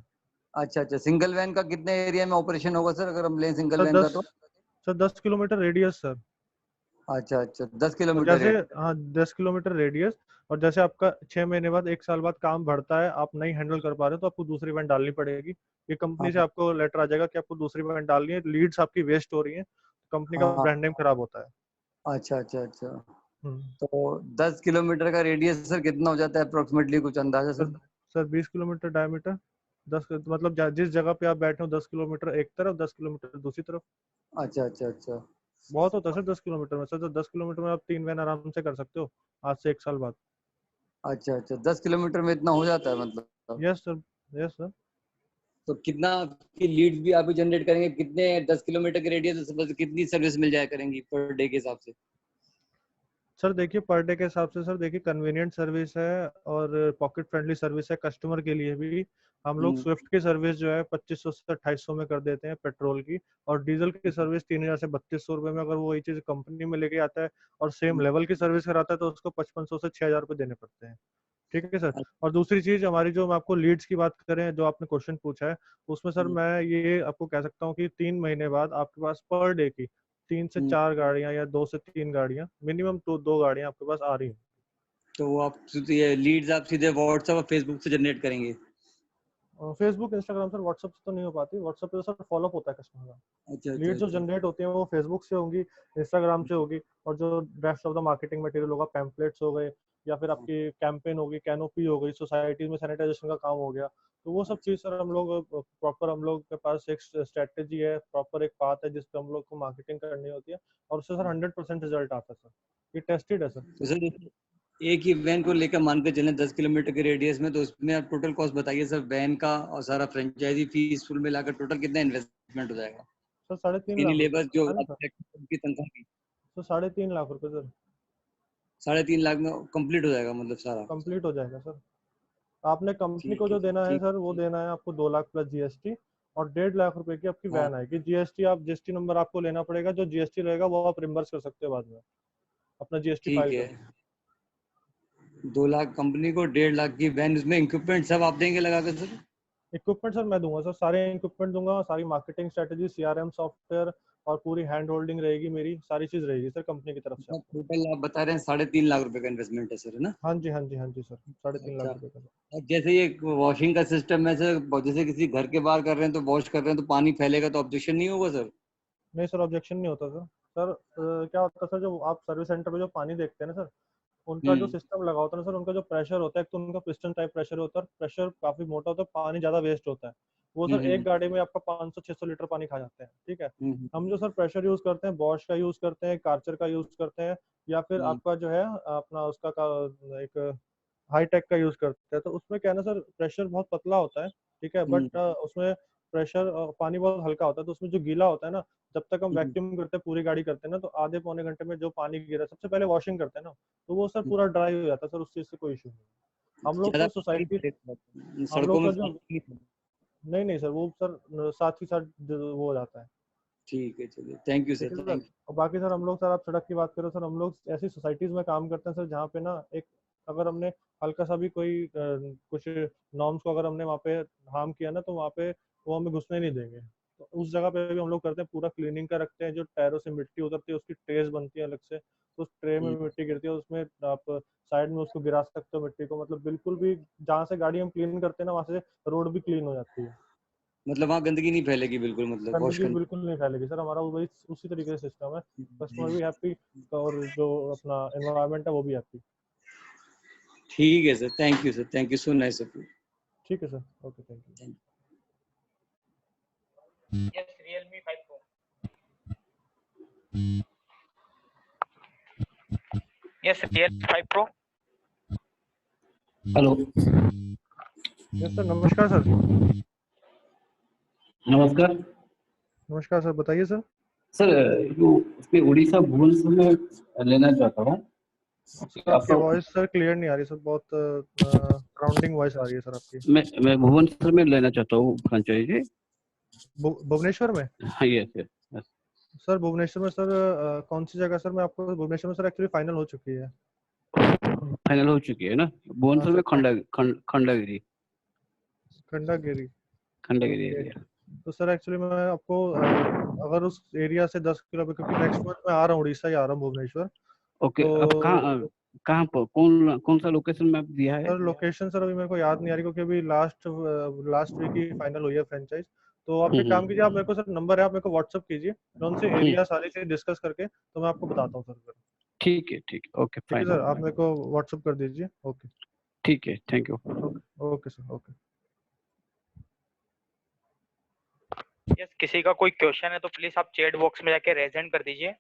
अच्छा अच्छा, सिंगल वैन का कितने एरिया में ऑपरेशन होगा सर अगर हम लें सिंगल सर वैन का 10 तो? Sir 10 kilometre radius sir. अच्छा अच्छा, 10 और किलोमीटर जैसे, है। हाँ 10 किलोमीटर रेडियस, और जैसे आपका 6 महीने बाद 1 साल बाद काम बढ़ता है, आप नहीं हैंडल कर पा रहे हो तो आपको दूसरी वैन डालनी पड़ेगी। ये कंपनी से हाँ आपको लेटर आ जाएगा कि आपको दूसरी वैन डालनी है, लीड्स आपकी वेस्ट हो रही है, कंपनी का हाँ। ब्रांड नेम खराब होता है। अच्छा अच्छा अच्छा, हम्म। तो 10 किलोमीटर का रेडियस सर कितना हो जाता है अप्रोक्सीमेटली, कुछ अंदाजा sir sir? Sir 20 kilometre diameter, 10 मतलब जिस जगह पे आप बैठे हो 10 किलोमीटर एक तरफ, 10 किलोमीटर दूसरी तरफ। अच्छा अच्छा अच्छा। बहुत होता है सर 10 किलोमीटर में सर, तो 10 किलोमीटर में आप 3 वैन आराम से कर सकते हो आज से 1 साल बाद। अच्छा अच्छा, 10 किलोमीटर में इतना हो जाता है मतलब? Yes sir, yes sir. तो कितना की लीड्स भी आप जनरेट करेंगे? कितने 10 किलोमीटर के रेडियस से कितनी सर्विस मिल जाया करेंगी पर डे के हिसाब से? सर देखिए पर डे के हिसाब से सर देखिए कन्वीनियंट सर्विस है और पॉकेट फ्रेंडली सर्विस है कस्टमर के लिए भी। हम लोग स्विफ्ट की सर्विस जो है 2500 से 2800 में कर देते हैं पेट्रोल की, और डीजल की सर्विस 3000 से 3200 रुपए में। अगर वो ये चीज कंपनी में लेके आता है और सेम लेवल की सर्विस कराता है तो उसको 5500 से 6000 रुपए देने पड़ते हैं। ठीक है सर। और दूसरी चीज हमारी, जो मैं आपको लीड्स की बात करें, जो आपने क्वेश्चन पूछा है, उसमें सर मैं ये आपको कह सकता हूँ कि 3 महीने बाद आपके पास पर डे की 3 से 4 गाड़ियां या 2 से 3 गाड़ियां मिनिमम, तो 2 गाड़ियां आपके पास आ रही हैं। तो आप ये लीड्स आप सीधे व्हाट्सएप और फेसबुक से जनरेट करेंगे? फेसबुक, इंस्टाग्राम सर, व्हाट्सएप से तो नहीं हो पाती। व्हाट्सएप पे तो सर फॉलोअप होता है कस्टमर का। अच्छा अच्छा लीड जो अच्छा। जनरेट होती हैं वो फेसबुक से होंगी, इंस्टाग्राम से होगी, और जो rest of the marketing material होगा, पैम्पलेट्स हो गए, या फिर आपकी कैंपेन होगी, कैनोपी हो गई, सोसाइटी में सैनिटाइजेशन का काम हो गया, तो वो सब चीज़ सर हम लोग प्रॉपर, हम लोग के पास एक स्ट्रेटेजी है, प्रॉपर एक पाथ है जिस पे हम लोग को मार्केटिंग करनी होती है, और उससे सर 100% रिजल्ट आता है सर। ये टेस्टेड है सर। तो सर एक ही वैन को लेकर मान के चलें 10 किलोमीटर के रेडियस में, तो उसमें आप टोटल कॉस्ट बताइए सर, वैन का और सारा फ्रेंचाइजी फीस फुल मिलाकर टोटल कितना इन्वेस्टमेंट हो जाएगा? सर 3.5 यानी लाख रुपए लेबर जो है ना आप सर? की तनख्वाह की तो 3.5 लाख रुपए सर 3.5 लाख में कंप्लीट हो जाएगा मतलब सारा? कंप्लीट हो जाएगा सर। आपने कंपनी को ठीक है जो सर, देना है ठीक सर, वो ठीक। देना है आपको 2 लाख प्लस जीएसटी, और 1.5 लाख रुपए की आपकी हाँ वैन आएगी। जीएसटी, आप जीएसटी नंबर आपको लेना पड़ेगा, जो जीएसटी रहेगा वो आप रिम्बर्स कर सकते हो बाद में, अपना जीएसटी ठीक फाइल है। करके। 2 लाख कंपनी को, 1.5 लाख की वैन, उसमें इक्विपमेंट सब आप देंगे लगा कर सर? इक्विपमेंट सर मैं दूंगा सर, सारे इक्विपमेंट दूंगा, सारी मार्केटिंग स्ट्रेटेजी, सीआरएम सॉफ्टवेयर, और पूरी हैंड होल्डिंग रहेगी मेरी, सारी चीज रहेगी सर कंपनी की तरफ से मतलब आपको। टोटल आप बता रहे हैं 3.5 लाख रुपए का इन्वेस्टमेंट है सर, है ना? हाँ जी, हाँ जी, हाँ जी सर, 3.5 अच्छा। लाख रुपए का। और जैसे ये वॉशिंग का सिस्टम है सर, जैसे किसी घर के बाहर कर रहे हैं तो वॉश कर रहे हैं तो पानी फैलेगा तो ऑब्जेक्शन नहीं होगा सर? नहीं सर, ऑब्जेक्शन नहीं होता सर। सर क्या होता है सर, जो आप सर्विस सेंटर पे जो पानी देखते हैं ना सर, उनका जो हम्म सिस्टम लगा होता है ना सर, उनका जो प्रेशर होता है, एक तो उनका पिस्टन टाइप प्रेशर होता है, प्रेशर काफी मोटा होता है, पानी ज्यादा वेस्ट होता है। वो सर एक हम्म गाड़ी में आपका 500-600 लीटर पानी खा जाते हैं। ठीक है। हम्म हम जो सर प्रेशर यूज करते हैं, बॉश का यूज करते हैं, कार्चर का यूज करते हैं, या फिर हम्म आपका जो है अपना उसका एक हाई टेक का यूज करते हैं। तो उसमें क्या है ना सर, प्रेशर बहुत पतला होता है। ठीक है। हम्म बट उसमें प्रेशर, पानी बहुत हल्का होता है, तो उसमें जो गीला होता है ना, जब तक हम हम्म वैक्यूम करते हैं, पूरी गाड़ी करते हैं ना, तो आधे पौने घंटे में जो पानी गिरा, सबसे पहले वॉशिंग करते हैं ना, तो वो सर हम्म। पूरा ड्राई हो जाता है सर, उस चीज से कोई इशू नहीं। हम लोग ज्यादा सर पानी सोसाइटी, फैलेगा, हम सड़कों लोग में का जो, पानी नहीं फैलेगा। नहीं नहीं सर, वो सर साथ ही साथ वो हो जाता है। ठीक है, चलिए, थैंक यू ठीक सर, है सर। थैंक और बाकी सर हम लोग, सर आप सड़क की बात करो सर, हम लोग ऐसी सोसाइटीज में काम करते हैं सर जहाँ पे ना एक, अगर हमने हल्का सा भी कोई कुछ नॉर्म्स को अगर हमने वहाँ पे हार्म किया ना, तो वहाँ पे वो हमें घुसने नहीं देंगे। तो उस जगह पे भी हम लोग करते हैं, पूरा क्लीनिंग का रखते हैं, जो टायरों से मिट्टी उतरती है उसकी ट्रेस बनती है अलग से, तो उस ट्रे में यू। मिट्टी गिरती है, उसमें आप साइड में उसको गिरा सकते हो मिट्टी को, मतलब बिल्कुल भी जहाँ से गाड़ी हम क्लीन करते हैं ना, वहाँ से रोड भी क्लीन हो जाती है। मतलब वहाँ गंदगी नहीं फैलेगी बिल्कुल, मतलब वॉश गंदगी करने। बिल्कुल नहीं फैलेगी सर, हमारा वही उसी तरीके से सिस्टम है। कस्टमर भी हैप्पी, और जो अपना एनवायरनमेंट है वो भी हैप्पी। ठीक है sir, thank you sir, thank you so nice sir. ठीक है sir, okay, thank you. Yes, Realme 5 Pro. Yes, Realme 5 Pro. Hello, yes sir, नमस्कार सर। नमस्कार नमस्कार सर, बताइए सर। सर। जो उसमें उड़ीसा भुवनेश्वर में लेना चाहता हूँ। सर आपकी वॉइस सर क्लियर नहीं आ रही सर, बहुत साउंडिंग वॉइस आ रही है सर आपकी। मैं भुवनेश्वर में लेना चाहता हूँ फ्रेंचाइजी। भुवनेश्वर में? हाँ, यस यस। सर भुवनेश्वर में सर कौन सी जगह सर? मैं आपको, भुवनेश्वर में सर एक्चुअली फाइनल हो चुकी है। फाइनल हो चुकी है ना? हाँ भुवनेश्वर में sir, Khandagiri Khandagiri. Khandagiri okay. Area. तो सर एक्चुअली मैं आपको अगर उस एरिया से 10 किलोमीटर, क्योंकि नेक्स्ट मंथ मैं आ रहा हूँ उड़ीसा ही आ रहा हूँ, भुवनेश्वर। ओके, अब तो कहाँ पर कौन कौन सा लोकेशन में आप दिया है? सर लोकेशन सर अभी मेरे को याद नहीं आ रही, क्योंकि अभी लास्ट वीक ही फाइनल हुई है फ्रेंचाइज। तो आप एक काम कीजिए, आप मेरे को सर नंबर है, आप मेरे को व्हाट्सअप कीजिए, मैं उनसे हम्म, एरिया सारी चीज डिस्कस करके तो मैं आपको बताता हूँ सर फिर। ठीक है, ओके, ठीक है फाइन। सर, आप मेरे को व्हाट्सअप कर दीजिए। ओके। ठीक है, thank you. Okay, okay sir, okay. Yes, किसी का कोई क्वेश्चन है तो प्लीज आप चैट बॉक्स में जाके रेज हैंड कर दीजिए।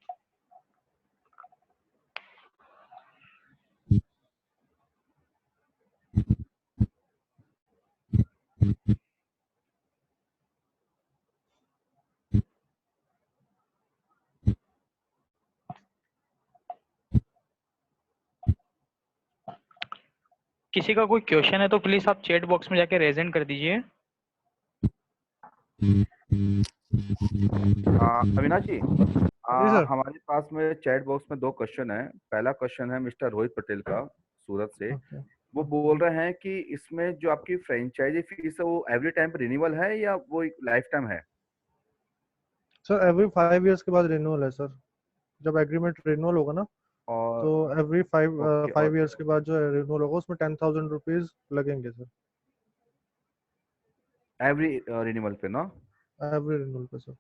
किसी का कोई क्वेश्चन है तो प्लीज आप चैट बॉक्स में जाके रेज हैंड कर दीजिए। अविनाश जी, जी सर। हमारे पास में चैट बॉक्स में 2 क्वेश्चन है। पहला क्वेश्चन है मिस्टर रोहित पटेल का, सूरत से। ओके। वो बोल रहे हैं कि इसमें जो आपकी फ्रेंचाइजी फीस है वो एवरी टाइम रिन्यूअल है या वो एक लाइफ टाइम है? सर एवरी 5 इयर्स के बाद रिन्यूअल है सर। जब एग्रीमेंट रिन्यूअल होगा ना, और तो एवरी ओके, फाइव और ईयर्स के बाद जो है रिन्यूअल होगा, उसमें 10,000 रुपीज लगेंगे सर, एवरी रिन्यूअल पे ना? एवरी रिन्यूअल पे सर।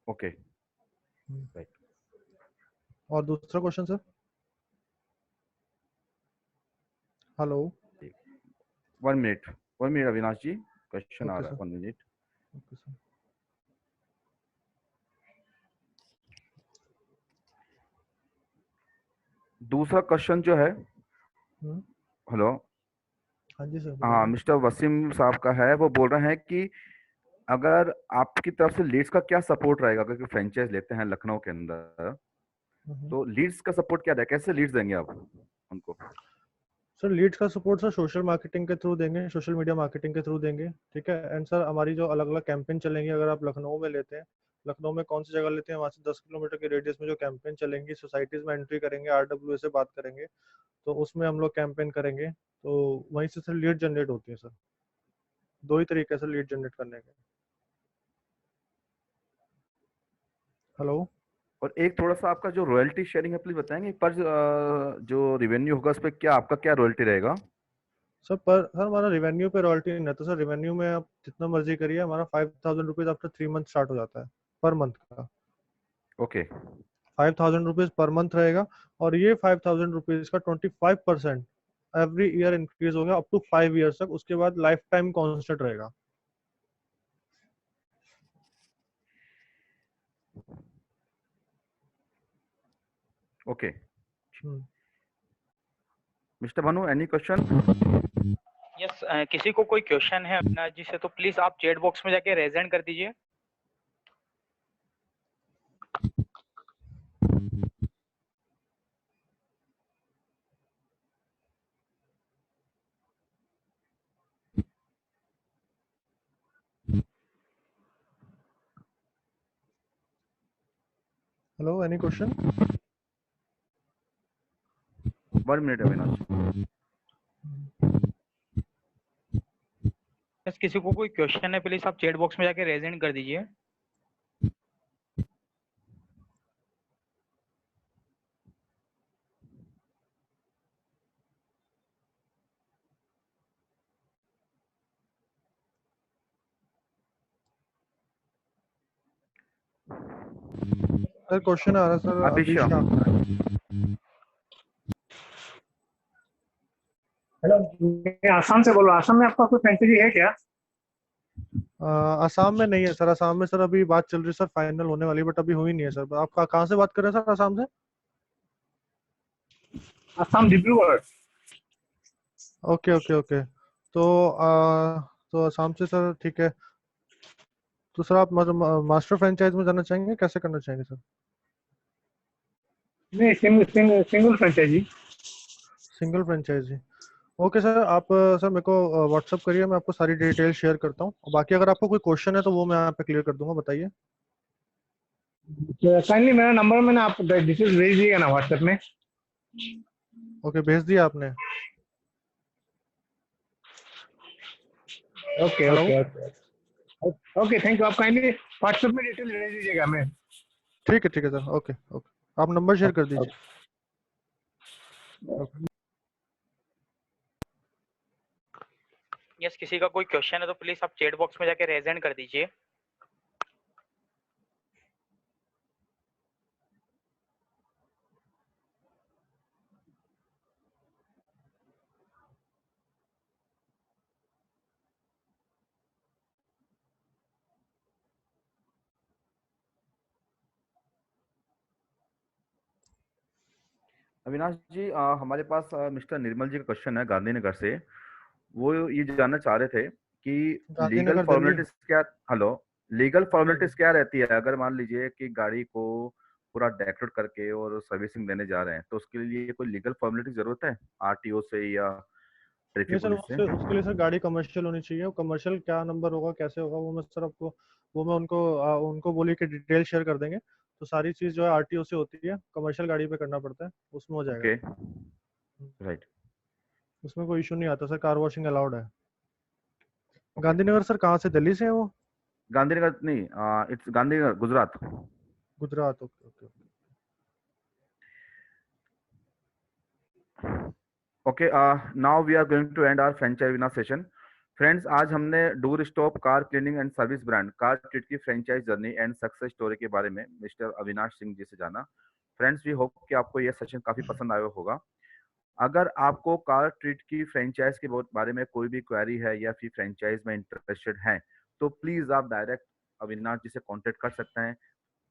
Okay, hmm. राइट। और दूसरा question sir. Hello. 1 minute, 1 minute Avinash ji, question आ ओके रहा है, सर। 1 मिनट। Okay sir. दूसरा क्वेश्चन जो है, हम्म। हेलो, हाँ जी सर, हाँ, बताइए। मिस्टर वसीम साहब का है। वो बोल रहे हैं कि अगर आपकी तरफ से लीड्स का क्या सपोर्ट रहेगा, अगर फ्रेंचाइज लेते हैं लखनऊ के अंदर, हम्म। तो लीड्स का सपोर्ट क्या रहेगा, कैसे लीड्स देंगे आप उनको? सर लीड्स का सपोर्ट सर सोशल मार्केटिंग के थ्रू देंगे, सोशल मीडिया मार्केटिंग के थ्रू देंगे। ठीक है। एंड सर हमारी जो अलग अलग कैंपेन चलेंगी, अगर आप लखनऊ में लेते हैं, लखनऊ में कौन सी जगह लेते हैं, वहाँ से 10 किलोमीटर के रेडियस में जो कैंपेन चलेंगी, सोसाइटीज में एंट्री करेंगे, आरडब्ल्यू से बात करेंगे, तो उसमें हम लोग कैंपेन करेंगे, तो वहीं से सर लीड जनरेट होती है सर। 2 ही तरीके से लीड जनरेट करने के। हेलो। और एक थोड़ा सा आपका जो रॉयल्टी शेयरिंग है, प्लीज बताएंगे पर जो रेवेन्यू होगा उस पर क्या आपका क्या रॉयल्टी रहेगा? सर हमारा रिवेन्यू पे रॉयल्टी नहीं रहता सर। रिवेन्यू में आप जितना मर्जी करिए, हमारा 5,000 रुपीज आफ्टर 3 मंथ स्टार्ट हो जाता है, पर मंथ का। ओके, 5,000 रुपीज पर मंथ रहेगा। और ये 5,000 रुपीज का 25% एवरी ईयर इंक्रीज हो गया अप टू 5 इयर्स तक। उसके बाद लाइफ टाइम कॉन्स्टेंट रहेगा। Okay. Hmm. Mister Bhanu, any question? Yes, किसी को कोई क्वेश्चन है अपना जी से तो प्लीज आप चैट बॉक्स में जाके रेज हैंड कर दीजिए। Hello, any question? 1 minute Avinash. Yes, किसी को कोई क्वेश्चन है प्लीज आप चैट बॉक्स में जाके रेज हैंड कर दीजिए। सर क्वेश्चन आ रहा है सर, अभिषा, अभिषा। हेलो, मैं आसाम से बोल रहा हूँ। आसाम में आपका कोई फ्रेंचाइजी है क्या? आसाम में नहीं है सर। आसाम में सर अभी बात चल रही है सर, फाइनल होने वाली, बट अभी हुई नहीं है सर। आप कहाँ से बात कर रहे हैं सर, आसाम से? Assam Dibrugarh. Okay okay okay. तो तो आसाम से सर, ठीक है। तो सर आप मतलब मास्टर फ्रेंचाइज में जाना चाहेंगे, कैसे करना चाहेंगे सर? नहीं, single franchisee. Single franchisee. Okay sir, आप सर मेरे को व्हाट्सअप करिए, मैं आपको सारी डिटेल शेयर करता हूँ। और बाकी अगर आपको कोई क्वेश्चन है तो वो मैं यहाँ पे क्लियर कर दूंगा, बताइए। काइंडली मेरा नंबर में ना आप डिटेल्स भेज दीजिएगा ना व्हाट्सएप में। ओके, भेज दिया आपने? Okay hello. Okay okay okay, thank you. आप काइंडली व्हाट्सएप में डिटेल भेज दीजिएगा हमें। ठीक है सर। ओके ओके, आप नंबर शेयर कर दीजिए। ओके। यस, किसी का कोई क्वेश्चन है तो प्लीज आप चैट बॉक्स में जाके रेज हैंड कर दीजिए। अविनाश जी, हमारे पास मिस्टर निर्मल जी का क्वेश्चन है गांधीनगर से। वो ये जानना चाह रहे थे कि लीगल गांधीनगर दिल्ली। फॉर्मेलिटीज क्या, हेलो, लीगल हाँ फॉर्मेलिटीज जी। क्या रहती है अगर मान लीजिए कि गाड़ी को पूरा डेकोरेट करके और सर्विसिंग देने जा रहे हैं, तो उसके लिए कोई लीगल फॉर्मेलिटी जरूरत है आरटीओ से या नहीं ट्रैफिक सर, पुलिस से? उसके लिए सर गाड़ी कमर्शियल होनी चाहिए। कमर्शियल क्या नंबर होगा, कैसे होगा, वो मैं सर आपको, वो मैं उनको उनको बोली कि डिटेल शेयर कर देंगे। तो सारी चीज़ जो है आरटीओ से होती है, कमर्शियल गाड़ी पे करना पड़ता है, उसमें हो जाएगा। Okay, right. उसमें कोई इशू नहीं आता सर, कार वॉशिंग अलाउड है। गांधीनगर सर कहाँ से, दिल्ली से है वो? गांधीनगर नहीं, it's Gandhinagar, Gujarat. Gujarat, okay okay. Okay, now we are going to end our franchise winner session. Friends, आज हमने door stop car cleaning and service brand car treat की franchise journey and success story के बारे में मिस्टर अविनाश सिंह जी से जाना। फ्रेंड्स, वी होप कि आपको यह सेशन काफी पसंद आया होगा। अगर आपको कार ट्रीट की फ्रेंचाइज के बारे में कोई भी क्वेरी है या फिर फ्रेंचाइज में इंटरेस्टेड हैं, तो प्लीज आप डायरेक्ट अविनाश जी से कांटेक्ट कर सकते हैं।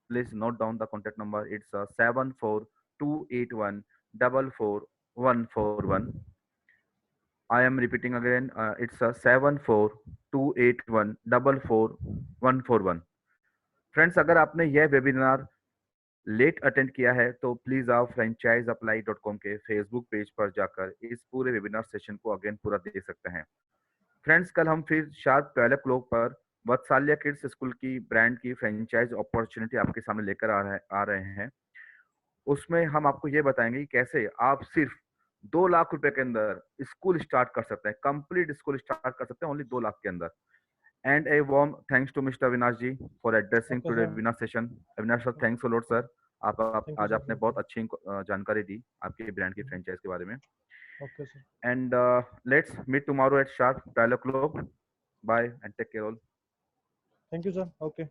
Please note down the contact number, it's 7428144141। I am repeating again, it's 7428144141। Friends, अगर आपने यह वेबिनार लेट अटेंड किया है तो प्लीज आप franchiseapply.com के फेसबुक पेज पर जाकर इस पूरे वेबिनार सेशन को अगेन पूरा देख सकते हैं। फ्रेंड्स, कल हम फिर शार्प 12 o'clock पर वत्सल्य किड्स स्कूल की ब्रांड की फ्रेंचाइज अपॉर्चुनिटी आपके सामने लेकर आ रहे हैं। उसमें हम आपको ये बताएंगे कि कैसे आप सिर्फ 2 लाख रुपए के अंदर स्कूल स्टार्ट कर सकते हैं, कंप्लीट स्कूल स्टार्ट कर सकते हैं ओनली 2 लाख के अंदर। And a warm thanks to mister Avinash ji for addressing okay today sir, webinar session. Avinash sir, thanks a lot sir. आप थैंक यू आज सर, आपने थैंक बहुत यू। अच्छी जानकारी दी आपके ब्रांड की फ्रेंचाइज के बारे में। Okay sir, and let's meet tomorrow at sharp 12 o'clock। Bye and take care all. Thank you sir, okay.